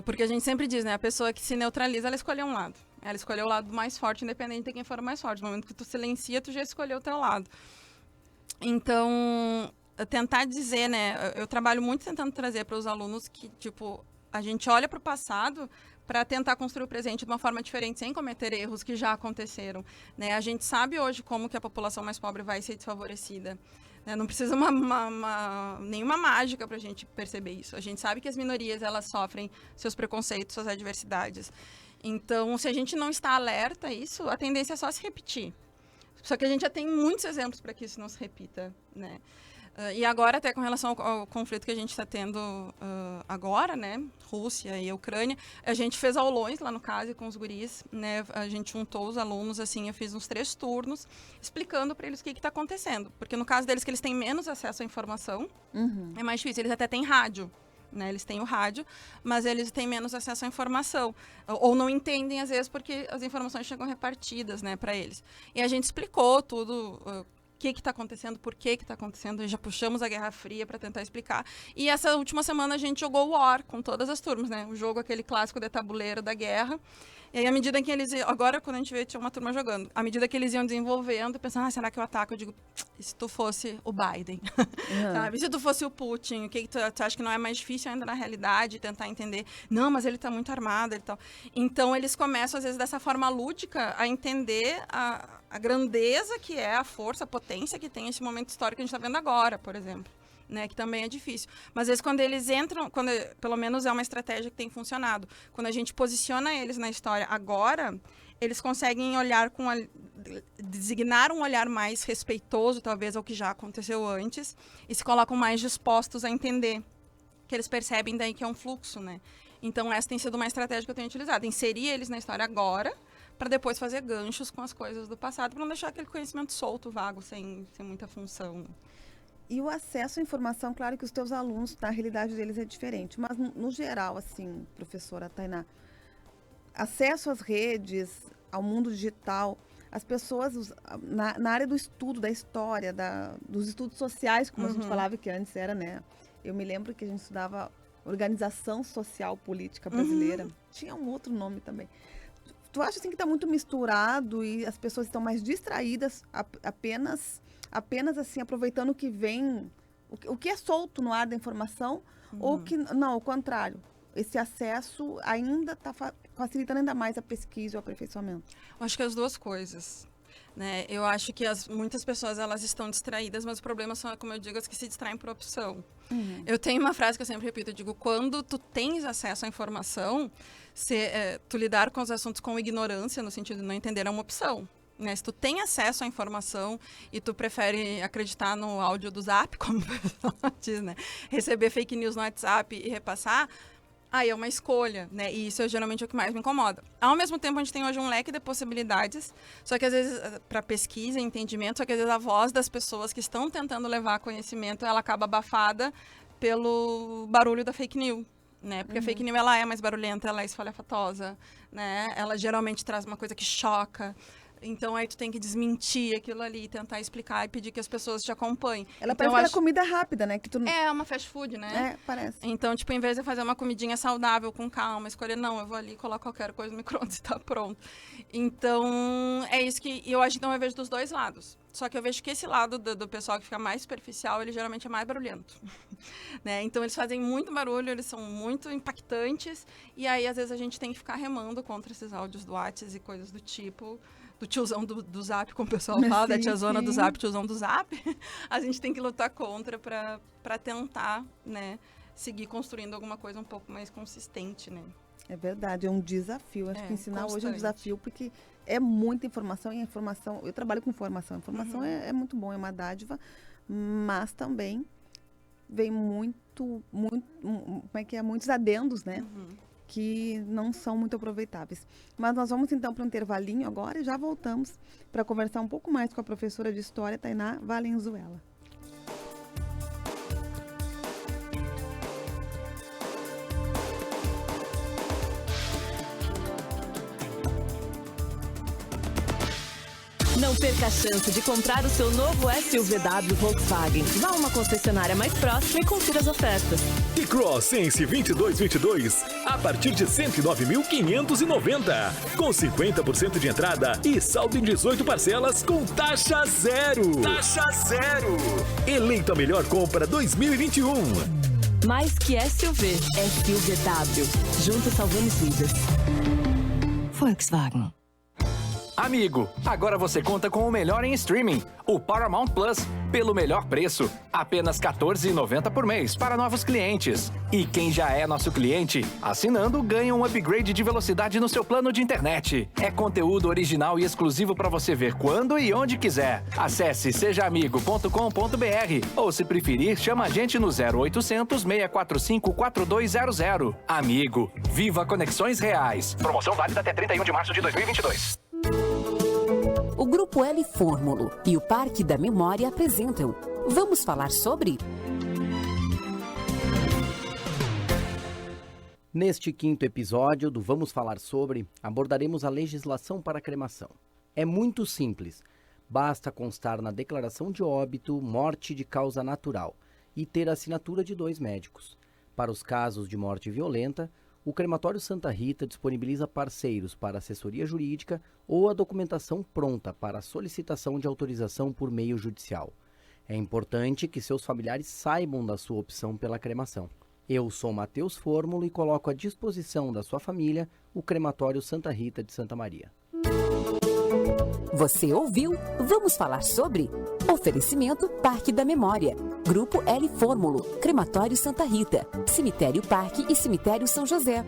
Porque a gente sempre diz, né? A pessoa que se neutraliza, ela escolheu um lado. Ela escolheu o lado mais forte, independente de quem for mais forte. No momento que tu silencia, tu já escolheu o teu lado. Então, tentar dizer, né? Eu trabalho muito tentando trazer para os alunos que, tipo, a gente olha para o passado para tentar construir o presente de uma forma diferente, sem cometer erros que já aconteceram, né? A gente sabe hoje como que a população mais pobre vai ser desfavorecida. Não precisa nenhuma mágica para a gente perceber isso. A gente sabe que as minorias, elas sofrem seus preconceitos, suas adversidades. Então, se a gente não está alerta a isso, a tendência é só se repetir. Só que a gente já tem muitos exemplos para que isso não se repita, né? E agora, até com relação ao conflito que a gente está tendo agora, né? Rússia e Ucrânia, a gente fez aulões lá no CASE com os guris, né? A gente juntou os alunos, assim, eu fiz uns 3 turnos, explicando para eles o que está acontecendo. Porque no caso deles, que eles têm menos acesso à informação, é mais difícil. Eles até têm rádio, né? Eles têm o rádio, mas eles têm menos acesso à informação. Ou não entendem, às vezes, porque as informações chegam repartidas, né, para eles. E a gente explicou tudo, o que está acontecendo, por que está acontecendo, já puxamos a Guerra Fria para tentar explicar. E essa última semana a gente jogou War com todas as turmas, né? O jogo, aquele clássico de tabuleiro da guerra. E aí, à medida que eles... Agora, quando a gente vê, tinha uma turma jogando. À medida que eles iam desenvolvendo, pensando, será que eu ataco? Eu digo, e se tu fosse o Biden? Sabe? E se tu fosse o Putin? O que tu acha que não é mais difícil ainda na realidade tentar entender? Não, mas ele está muito armado e tal. Então, eles começam, às vezes, dessa forma lúdica, a entender a grandeza que é, a força, a potência que tem esse momento histórico que a gente está vendo agora, por exemplo. Né, que também é difícil. Mas, às vezes, quando eles entram, pelo menos é uma estratégia que tem funcionado, quando a gente posiciona eles na história agora, eles conseguem olhar designar um olhar mais respeitoso, talvez, ao que já aconteceu antes, e se colocam mais dispostos a entender, que eles percebem daí que é um fluxo, né? Então, essa tem sido uma estratégia que eu tenho utilizado, inserir eles na história agora, para depois fazer ganchos com as coisas do passado, para não deixar aquele conhecimento solto, vago, sem muita função. E o acesso à informação, claro que os teus alunos, na realidade deles é diferente, mas no geral, assim, professora Tainá, acesso às redes, ao mundo digital, as pessoas, na área do estudo, da história, dos estudos sociais, como a gente falava que antes era, né? Eu me lembro que a gente estudava Organização Social Política Brasileira, tinha um outro nome também. Tu acha assim que está muito misturado e as pessoas estão mais distraídas apenas assim, aproveitando o que vem, o que é solto no ar da informação, ou que, não, ao contrário, esse acesso ainda está facilitando ainda mais a pesquisa e o aperfeiçoamento? Eu acho que as duas coisas. né? Eu acho que muitas pessoas elas estão distraídas, mas os problemas são, como eu digo, as que se distraem por opção. Eu tenho uma frase que eu sempre repito, eu digo, quando tu tens acesso à informação, tu lidar com os assuntos com ignorância, no sentido de não entender, é uma opção. Né? Se tu tem acesso à informação e tu prefere acreditar no áudio do Zap, como o pessoal diz, né? Receber fake news no WhatsApp e repassar, aí é uma escolha, né? E isso é geralmente o que mais me incomoda. Ao mesmo tempo, a gente tem hoje um leque de possibilidades, só que às vezes, para pesquisa e entendimento, só que às vezes a voz das pessoas que estão tentando levar conhecimento, ela acaba abafada pelo barulho da fake news. Né? Porque a fake news ela é mais barulhenta, ela é espalhafatosa, né? Ela geralmente traz uma coisa que choca. Então, aí tu tem que desmentir aquilo ali, tentar explicar e pedir que as pessoas te acompanhem. Ela então, parece comida rápida, né? Que tu... É uma fast food, né? É, parece. Então, tipo, em vez de fazer uma comidinha saudável, com calma, escolher, não, eu vou ali, coloco qualquer coisa no micro-ondas e tá pronto. Então, é isso que eu acho, então eu vejo dos dois lados. Só que eu vejo que esse lado do pessoal que fica mais superficial, ele geralmente é mais barulhento. Né? Então, eles fazem muito barulho, eles são muito impactantes, e aí, às vezes, a gente tem que ficar remando contra esses áudios do WhatsApp e coisas do tipo... do tiozão do Zap, como o pessoal fala, da tiazona do Zap, tiozão do Zap, a gente tem que lutar contra para tentar, né, seguir construindo alguma coisa um pouco mais consistente, né? É verdade, é um desafio. Acho que ensinar constante. hoje é um desafio, porque é muita informação, e a informação... Eu trabalho com informação. A informação é muito bom, é uma dádiva, mas também vem muitos adendos, né? Que não são muito aproveitáveis. Mas nós vamos então para um intervalinho agora e já voltamos para conversar um pouco mais com a professora de História, Tainá Valenzuela. Não perca a chance de comprar o seu novo SUVW Volkswagen. Vá a uma concessionária mais próxima e confira as ofertas. T-Cross Sense 2222 a partir de 109.590, com 50% de entrada e saldo em 18 parcelas com taxa zero. Taxa zero. Eleita a melhor compra 2021. Mais que SUV, SUVW. Juntos salvamos vidas. Volkswagen. Amigo, agora você conta com o melhor em streaming, o Paramount Plus, pelo melhor preço, apenas R$ 14,90 por mês para novos clientes. E quem já é nosso cliente, assinando, ganha um upgrade de velocidade no seu plano de internet. É conteúdo original e exclusivo para você ver quando e onde quiser. Acesse sejaamigo.com.br ou, se preferir, chama a gente no 0800 645 4200. Amigo, viva conexões reais. Promoção válida até 31 de março de 2022. O Grupo L Fórmulo e o Parque da Memória apresentam Vamos Falar Sobre? Neste quinto episódio do Vamos Falar Sobre, abordaremos a legislação para a cremação. É muito simples. Basta constar na declaração de óbito morte de causa natural e ter a assinatura de 2 médicos. Para os casos de morte violenta, o Crematório Santa Rita disponibiliza parceiros para assessoria jurídica ou a documentação pronta para a solicitação de autorização por meio judicial. É importante que seus familiares saibam da sua opção pela cremação. Eu sou Matheus Fórmulo e coloco à disposição da sua família o Crematório Santa Rita de Santa Maria. Você ouviu? Vamos Falar Sobre? Oferecimento Parque da Memória. Grupo L Fórmulo, Crematório Santa Rita, Cemitério Parque e Cemitério São José.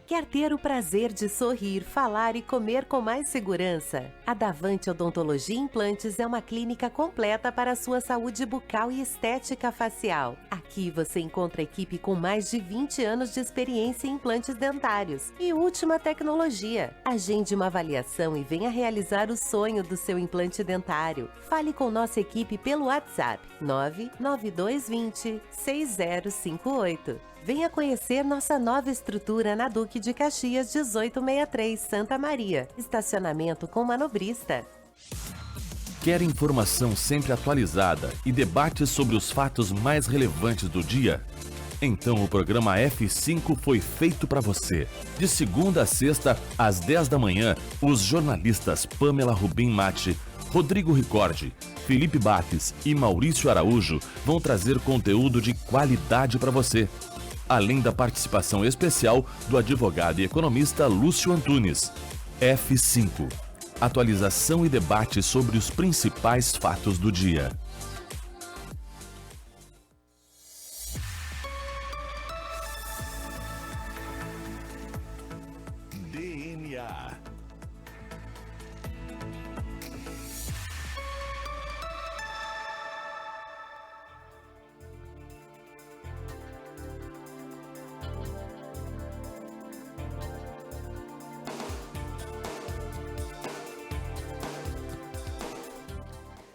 Quer ter o prazer de sorrir, falar e comer com mais segurança? A Davante Odontologia e Implantes é uma clínica completa para a sua saúde bucal e estética facial. Aqui você encontra equipe com mais de 20 anos de experiência em implantes dentários e última tecnologia. Agende uma avaliação e venha realizar o sonho do seu implante dentário. Fale com nossa equipe pelo WhatsApp 99220 6058. Venha conhecer nossa nova estrutura na Duque de Caxias 1863, Santa Maria. Estacionamento com manobrista. Quer informação sempre atualizada e debates sobre os fatos mais relevantes do dia? Então o programa F5 foi feito para você. De segunda a sexta, às 10 da manhã, os jornalistas Pamela Rubim Mate, Rodrigo Ricordi, Felipe Bates e Maurício Araújo vão trazer conteúdo de qualidade para você. além da participação especial do advogado e economista Lúcio Antunes. F5. Atualização e debate sobre os principais fatos do dia. DNA.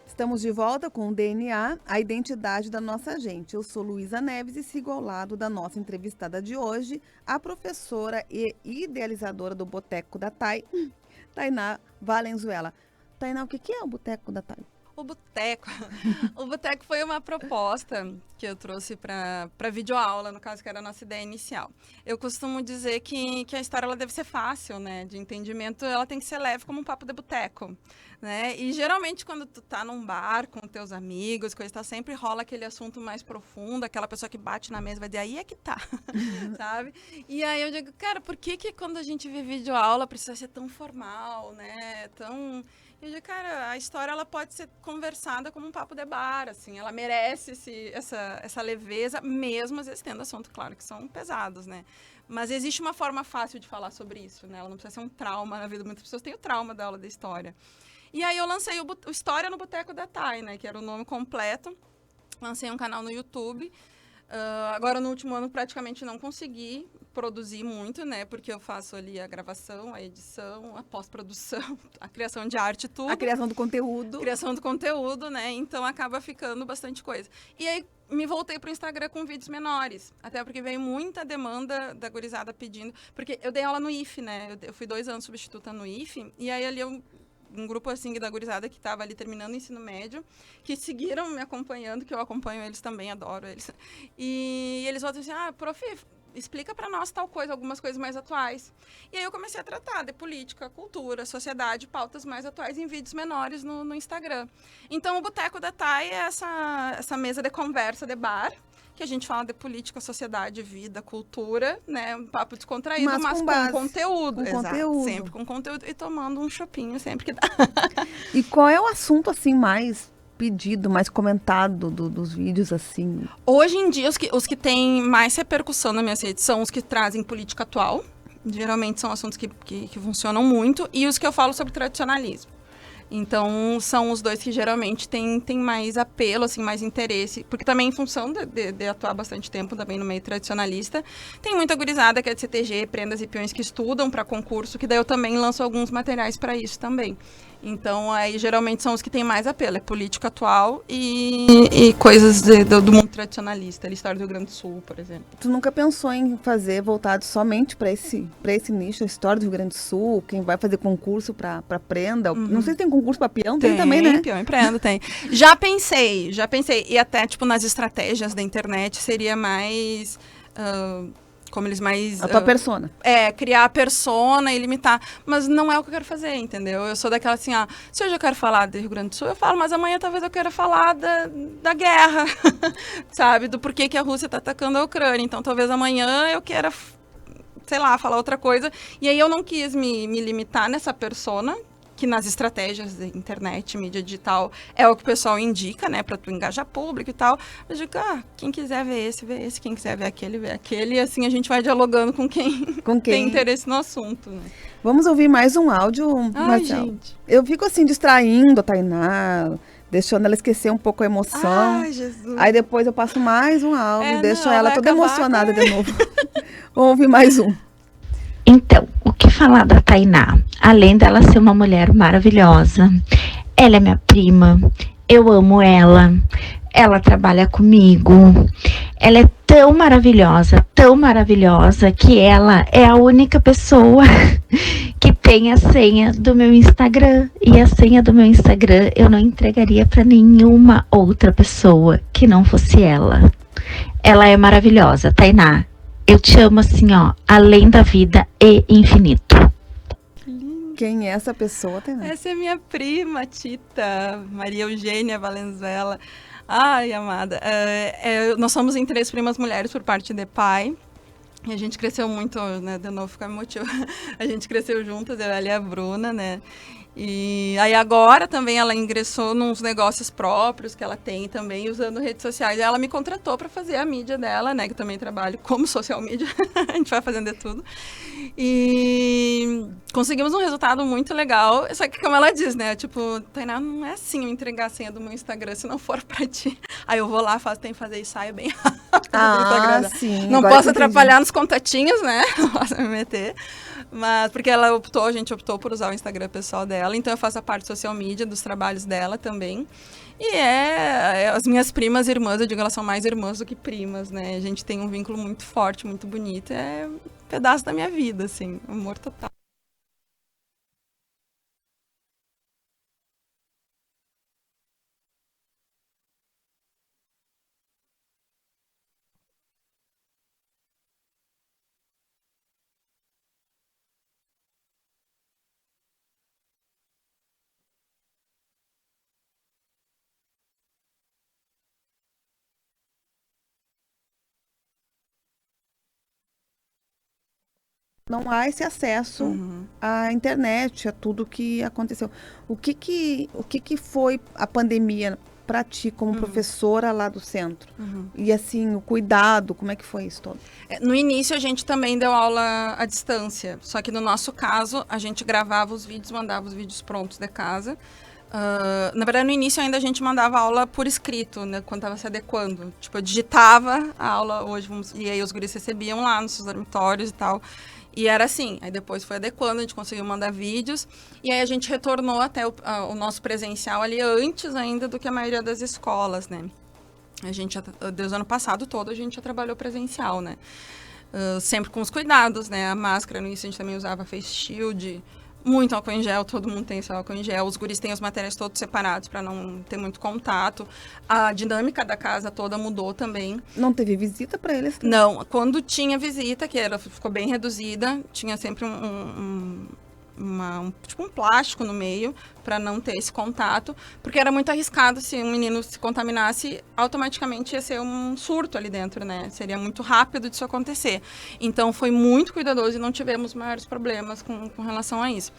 Estamos de volta com o DNA, a identidade da nossa gente. Eu sou Luísa Neves e sigo ao lado da nossa entrevistada de hoje, a professora e idealizadora do Boteco da Thay, Tainá Valenzuela. Tainá, o que é o Boteco da Thay? O Boteco foi uma proposta que eu trouxe para videoaula, no caso, que era a nossa ideia inicial. Eu costumo dizer que a história ela deve ser fácil, né? De entendimento, ela tem que ser leve como um papo de boteco, né? E geralmente quando tu tá num bar com teus amigos, coisa tal, sempre rola aquele assunto mais profundo, aquela pessoa que bate na mesa vai dizer, aí é que tá, sabe? E aí eu digo, cara, por que quando a gente vê videoaula precisa ser tão formal, né? Tão... Eu digo, cara, a história ela pode ser conversada como um papo de bar, assim, ela merece essa leveza, mesmo às vezes tendo assuntos, claro, que são pesados, né? Mas existe uma forma fácil de falar sobre isso, né? Ela não precisa ser um trauma na vida. Muitas pessoas têm o trauma da aula de história. E aí eu lancei o História no Boteco da Thay, né? Que era o nome completo. Lancei um canal no YouTube. Agora, no último ano, praticamente não consegui produzir muito, né? Porque eu faço ali a gravação, a edição, a pós-produção, a criação de arte, tudo. A criação do conteúdo. Criação do conteúdo, né? Então, acaba ficando bastante coisa. E aí, me voltei para o Instagram com vídeos menores. Até porque veio muita demanda da gurizada pedindo. Porque eu dei aula no IFE, né? Eu fui 2 anos substituta no IFE. E aí, ali, um grupo assim da gurizada que estava ali terminando o ensino médio, que seguiram me acompanhando, que eu acompanho eles também, adoro eles. E eles voltam assim, prof, explica para nós tal coisa, algumas coisas mais atuais. E aí eu comecei a tratar de política, cultura, sociedade, pautas mais atuais em vídeos menores no Instagram. Então o Boteco da Thay é essa mesa de conversa de bar, que a gente fala de política, sociedade, vida, cultura, né? Um papo descontraído, mas com conteúdo. Com Exato, conteúdo. sempre com conteúdo e tomando um chopinho sempre que dá. E qual é o assunto, assim, mais pedido, mais comentado dos vídeos, assim? Hoje em dia, os que têm mais repercussão na minha rede são os que trazem política atual. Geralmente são assuntos que funcionam muito. E os que eu falo sobre tradicionalismo. Então, são os dois que geralmente têm mais apelo, assim, mais interesse. Porque também, em função de atuar bastante tempo também no meio tradicionalista, tem muita gurizada que é de CTG, prendas e peões que estudam para concurso, que daí eu também lanço alguns materiais para isso também. Então, aí, geralmente, são os que têm mais apelo. É política atual e coisas do mundo tradicionalista. A história do Rio Grande do Sul, por exemplo. Tu nunca pensou em fazer voltado somente para esse nicho, a história do Rio Grande do Sul? Quem vai fazer concurso para prenda? Não sei se tem concurso para peão, tem também, né? Peão e prenda, tem. Já pensei. E até, tipo, nas estratégias da internet, seria mais... como eles mais... A tua persona. Criar a persona e limitar. Mas não é o que eu quero fazer, entendeu? Eu sou daquela assim, se hoje eu quero falar do Rio Grande do Sul, eu falo, mas amanhã talvez eu queira falar da guerra, sabe? Do porquê que a Rússia está atacando a Ucrânia. Então, talvez amanhã eu queira, sei lá, falar outra coisa. E aí eu não quis me limitar nessa persona, que nas estratégias de internet, mídia digital, é o que o pessoal indica, né, para tu engajar público e tal. Mas eu digo, quem quiser ver esse, vê esse. Quem quiser ver aquele, vê aquele. E assim a gente vai dialogando com quem tem interesse no assunto, né? Vamos ouvir mais um áudio, Marcelo. Gente. Eu fico assim, distraindo a Tainá, deixando ela esquecer um pouco a emoção. Ai, Jesus. Aí depois eu passo mais um áudio, deixo ela toda emocionada de novo. Vamos ouvir mais um. Então, o que falar da Tainá? Além dela ser uma mulher maravilhosa, ela é minha prima, eu amo ela trabalha comigo, ela é tão maravilhosa, que ela é a única pessoa que tem a senha do meu Instagram. E a senha do meu Instagram eu não entregaria para nenhuma outra pessoa que não fosse ela. Ela é maravilhosa, Tainá. Eu te amo assim, além da vida e infinito. Quem é essa pessoa, Tainá? Essa é minha prima, Tita, Maria Eugênia Valenzuela. Ai, amada. Nós somos em 3 primas mulheres por parte de pai. E a gente cresceu muito, né? De novo, ficar emotiva. A gente cresceu juntas, ela e a Bruna, né? E aí agora também ela ingressou nos negócios próprios que ela tem também, usando redes sociais. E ela me contratou para fazer a mídia dela, né? Que eu também trabalho como social media. A gente vai fazendo de tudo. E conseguimos um resultado muito legal. Só que como ela diz, né? Tipo, Tainá, não é assim eu entregar a senha do meu Instagram se não for para ti. Aí eu vou lá, tem que fazer ensaio bem rápido do Instagram. Sim. Não Agora posso que eu entendi. atrapalhar nos contatinhos, né? Não posso me meter. Mas porque a gente optou por usar o Instagram pessoal dela, então eu faço a parte social media dos trabalhos dela também. E as minhas primas irmãs, eu digo, elas são mais irmãs do que primas, né? A gente tem um vínculo muito forte, muito bonito, é um pedaço da minha vida, assim, amor total. Não há esse acesso à internet, a tudo que aconteceu. O que foi a pandemia para ti como professora lá do centro? E assim, o cuidado, como é que foi isso todo? No início a gente também deu aula à distância, só que no nosso caso a gente gravava os vídeos, mandava os vídeos prontos de casa. Na verdade, no início ainda a gente mandava aula por escrito, né, quando estava se adequando. Tipo, eu digitava a aula hoje, e aí os guris recebiam lá nos seus dormitórios e tal. E era assim, aí depois foi adequando, a gente conseguiu mandar vídeos, e aí a gente retornou até o nosso presencial ali antes ainda do que a maioria das escolas, né? A gente, desde o ano passado todo, a gente já trabalhou presencial, né? Sempre com os cuidados, né? A máscara, no início a gente também usava face shield, muito álcool em gel, todo mundo tem esse álcool em gel. Os guris têm os materiais todos separados para não ter muito contato. A dinâmica da casa toda mudou também. Não teve visita para eles? Não, quando tinha visita, que ficou bem reduzida, tinha sempre tipo um plástico no meio para não ter esse contato, porque era muito arriscado se um menino se contaminasse, automaticamente ia ser um surto ali dentro, né? Seria muito rápido disso acontecer. Então foi muito cuidadoso e não tivemos maiores problemas com relação a isso.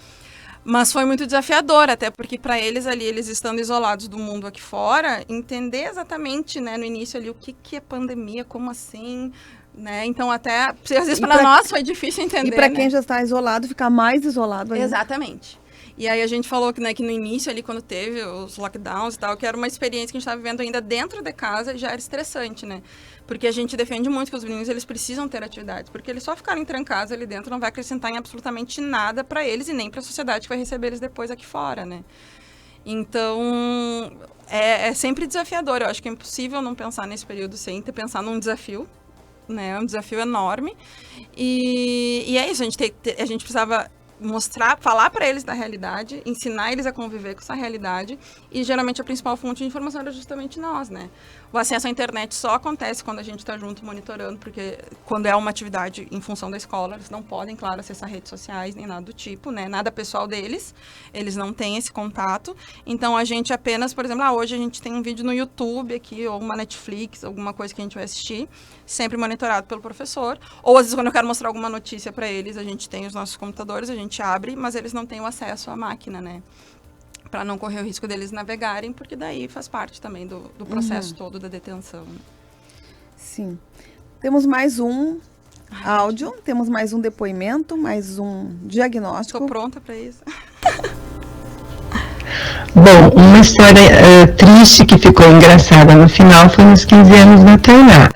Mas foi muito desafiador, até porque para eles ali, eles estando isolados do mundo aqui fora, entender exatamente, né, no início ali o que é pandemia, como assim, né? Então até às vezes para nós foi difícil entender. E para né? quem já está isolado, ficar mais isolado ainda. Exatamente. E aí a gente falou que, né, que no início ali, quando teve os lockdowns e tal, que era uma experiência que a gente estava vivendo ainda dentro de casa, já era estressante, né? Porque a gente defende muito que os meninos, eles precisam ter atividades, porque eles só ficarem trancados ali dentro não vai acrescentar em absolutamente nada para eles e nem para a sociedade que vai receber eles depois aqui fora, né? Então, é sempre desafiador. Eu acho que é impossível não pensar nesse período sem ter pensar num desafio, né? É um desafio enorme. E é isso, a gente precisava falar para eles da realidade, ensinar eles a conviver com essa realidade, e geralmente a principal fonte de informação era justamente nós, né? O acesso à internet só acontece quando a gente está junto monitorando, porque quando é uma atividade em função da escola, eles não podem, claro, acessar redes sociais, nem nada do tipo, né? Nada pessoal deles, eles não têm esse contato. Então, a gente apenas, por exemplo, hoje a gente tem um vídeo no YouTube aqui, ou uma Netflix, alguma coisa que a gente vai assistir, sempre monitorado pelo professor. Ou, às vezes, quando eu quero mostrar alguma notícia para eles, a gente tem os nossos computadores, a gente abre, mas eles não têm o acesso à máquina, né? Para não correr o risco deles navegarem, porque daí faz parte também do processo todo da detenção. Sim. Temos mais um áudio, temos mais um depoimento, mais um diagnóstico. Estou pronta para isso. Bom, uma história triste que ficou engraçada no final foi nos 15 anos da Tainá.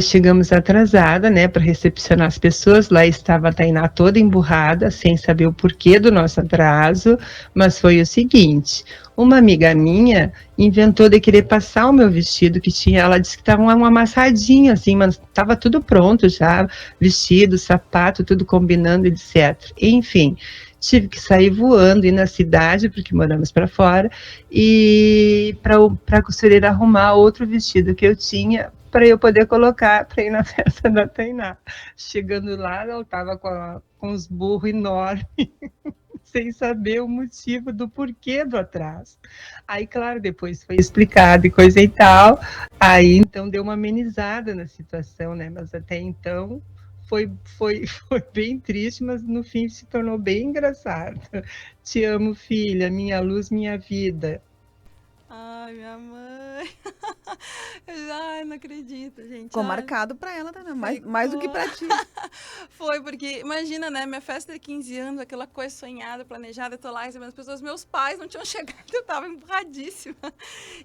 Chegamos atrasada, né, para recepcionar as pessoas. Lá estava a Tainá toda emburrada, sem saber o porquê do nosso atraso, mas foi o seguinte: uma amiga minha inventou de querer passar o meu vestido que tinha, ela disse que estava um amassadinho assim, mas estava tudo pronto já, vestido, sapato, tudo combinando, etc. Enfim, tive que sair voando, ir na cidade, porque moramos para fora, e para a costureira arrumar outro vestido que eu tinha, para eu poder colocar para ir na festa da Tainá. Chegando lá, ela estava com os burros enormes, sem saber o motivo do porquê do atraso. Aí, claro, depois foi explicado e coisa e tal, aí então deu uma amenizada na situação, né? Mas até então foi bem triste, mas no fim se tornou bem engraçado. Te amo, filha, minha luz, minha vida. Ai, minha mãe. Ai, não acredito, gente. Ficou marcado pra ela também, mais do que pra ti. Foi, porque, imagina, né, minha festa de 15 anos, aquela coisa sonhada, planejada, eu tô lá recebendo as pessoas, meus pais não tinham chegado, eu tava empurradíssima.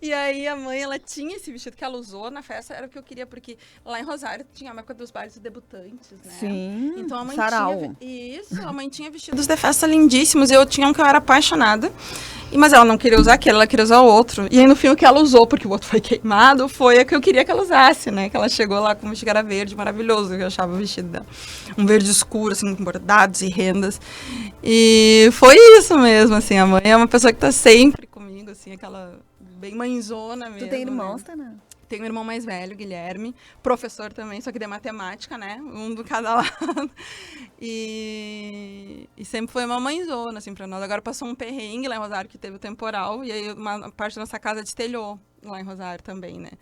E aí a mãe, ela tinha esse vestido que ela usou na festa, era o que eu queria, porque lá em Rosário tinha a época dos bailes debutantes, né? Sim, então a mãe sarau. Isso, a mãe tinha vestidos de festa lindíssimos, e eu tinha um que eu era apaixonada, mas ela não queria usar aquele, ela queria usar o outro. E aí no fim o que ela usou, porque o outro foi queimado, foi a que eu queria que ela usasse, né? Que ela chegou lá com um vestido era verde, maravilhoso, eu achava o vestido dela. Um verde escuro, assim, com bordados e rendas. E foi isso mesmo, assim, a mãe é uma pessoa que tá sempre comigo, assim, aquela bem mãezona mesmo. Tu tem irmãos, né? Tainá? Tenho um irmão mais velho, Guilherme, professor também, só que de matemática, né? Um do cada lado. E sempre foi uma mãezona, assim, pra nós. Agora passou um perrengue lá em Rosário, que teve o temporal, e aí uma parte da nossa casa destelhou lá em Rosário também, né?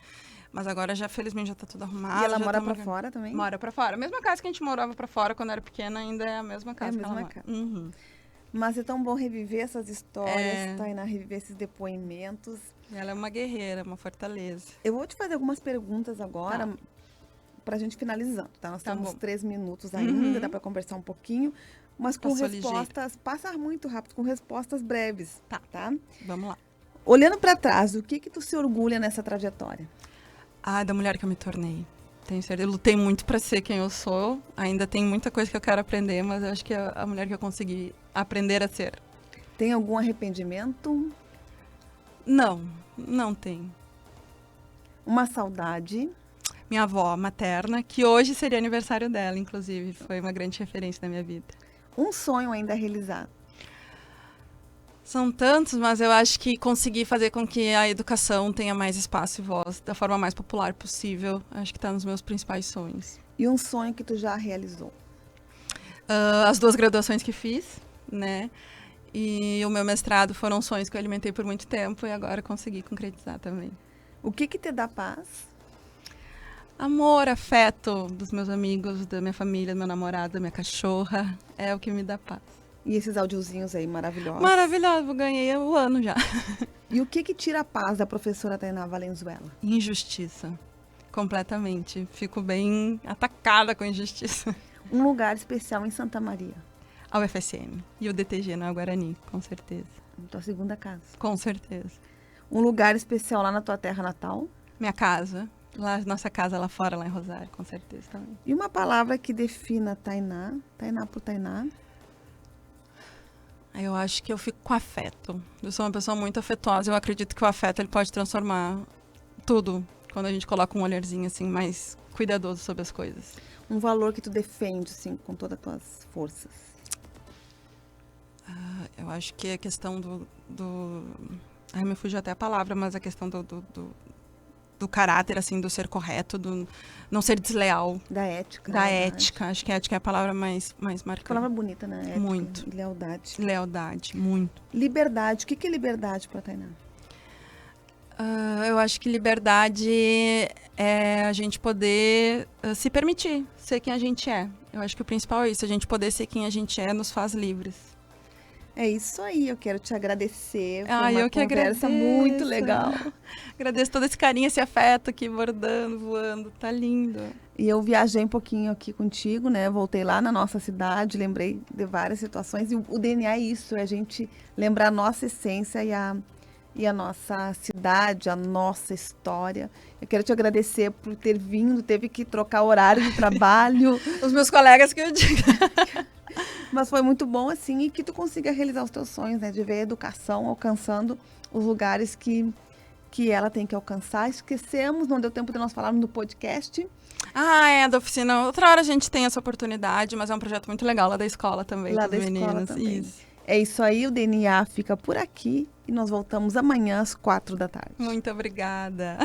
Mas agora, já felizmente, já tá tudo arrumado. E ela mora pra fora também? Mora pra fora. A mesma casa que a gente morava pra fora quando era pequena, ainda é a mesma casa que ela mora. Uhum. Mas é tão bom reviver essas histórias, Tainá, reviver esses depoimentos. Ela é uma guerreira, uma fortaleza. Eu vou te fazer algumas perguntas agora, pra gente finalizando, tá? Nós temos 3 minutos ainda, dá pra conversar um pouquinho, mas com respostas, passa muito rápido, com respostas breves, tá? Vamos lá. Olhando pra trás, o que tu se orgulha nessa trajetória? Da mulher que eu me tornei. Tenho certeza. Eu lutei muito para ser quem eu sou. Ainda tem muita coisa que eu quero aprender, mas eu acho que é a mulher que eu consegui aprender a ser. Tem algum arrependimento? Não tem. Uma saudade? Minha avó materna, que hoje seria aniversário dela, inclusive. Foi uma grande referência na minha vida. Um sonho ainda realizado? São tantos, mas eu acho que conseguir fazer com que a educação tenha mais espaço e voz da forma mais popular possível, acho que está nos meus principais sonhos. E um sonho que tu já realizou? As 2 graduações que fiz, né? E o meu mestrado foram sonhos que eu alimentei por muito tempo e agora consegui concretizar também. O que te dá paz? Amor, afeto dos meus amigos, da minha família, do meu namorado, da minha cachorra, é o que me dá paz. E esses audiozinhos aí maravilhosos? Maravilhoso, ganhei o ano já. E o que tira a paz da professora Tainá Valenzuela? Injustiça, completamente. Fico bem atacada com injustiça. Um lugar especial em Santa Maria? A UFSM e o DTG na Guarani, com certeza. Tua segunda casa? Com certeza. Um lugar especial lá na tua terra natal? Minha casa. Nossa casa lá fora, lá em Rosário, com certeza também. E uma palavra que defina Tainá por Tainá? Eu acho que eu fico com afeto. Eu sou uma pessoa muito afetuosa. Eu acredito que o afeto ele pode transformar tudo quando a gente coloca um olharzinho assim mais cuidadoso sobre as coisas. Um valor que tu defende assim com todas as tuas forças? Eu acho que a questão Ai, me fugiu até a palavra, mas a questão do caráter, assim, do ser correto, do não ser desleal. Da ética. Da ética. Acho que ética é a palavra mais marcante. Palavra bonita, né? Ética, muito. E lealdade. Lealdade, muito. Liberdade. O que é liberdade para Tainá? Eu acho que liberdade é a gente poder se permitir ser quem a gente é. Eu acho que o principal é isso. A gente poder ser quem a gente é nos faz livres. É isso aí, eu quero te agradecer. Foi uma eu que conversa muito legal. Agradeço todo esse carinho, esse afeto aqui, bordando, voando, tá lindo. E eu viajei um pouquinho aqui contigo, né? Voltei lá na nossa cidade, lembrei de várias situações. E o DNA é isso, é a gente lembrar a nossa essência e a nossa cidade, a nossa história. Eu quero te agradecer por ter vindo, teve que trocar horário de trabalho. Os meus colegas que eu digo. Mas foi muito bom, assim, e que tu consiga realizar os teus sonhos, né? De ver a educação alcançando os lugares que ela tem que alcançar. Esquecemos, não deu tempo de nós falarmos no podcast. Da oficina. Outra hora a gente tem essa oportunidade, mas é um projeto muito legal lá da escola também. Lá da escola também. Isso. É isso aí, o DNA fica por aqui e nós voltamos amanhã às 4 da tarde. Muito obrigada.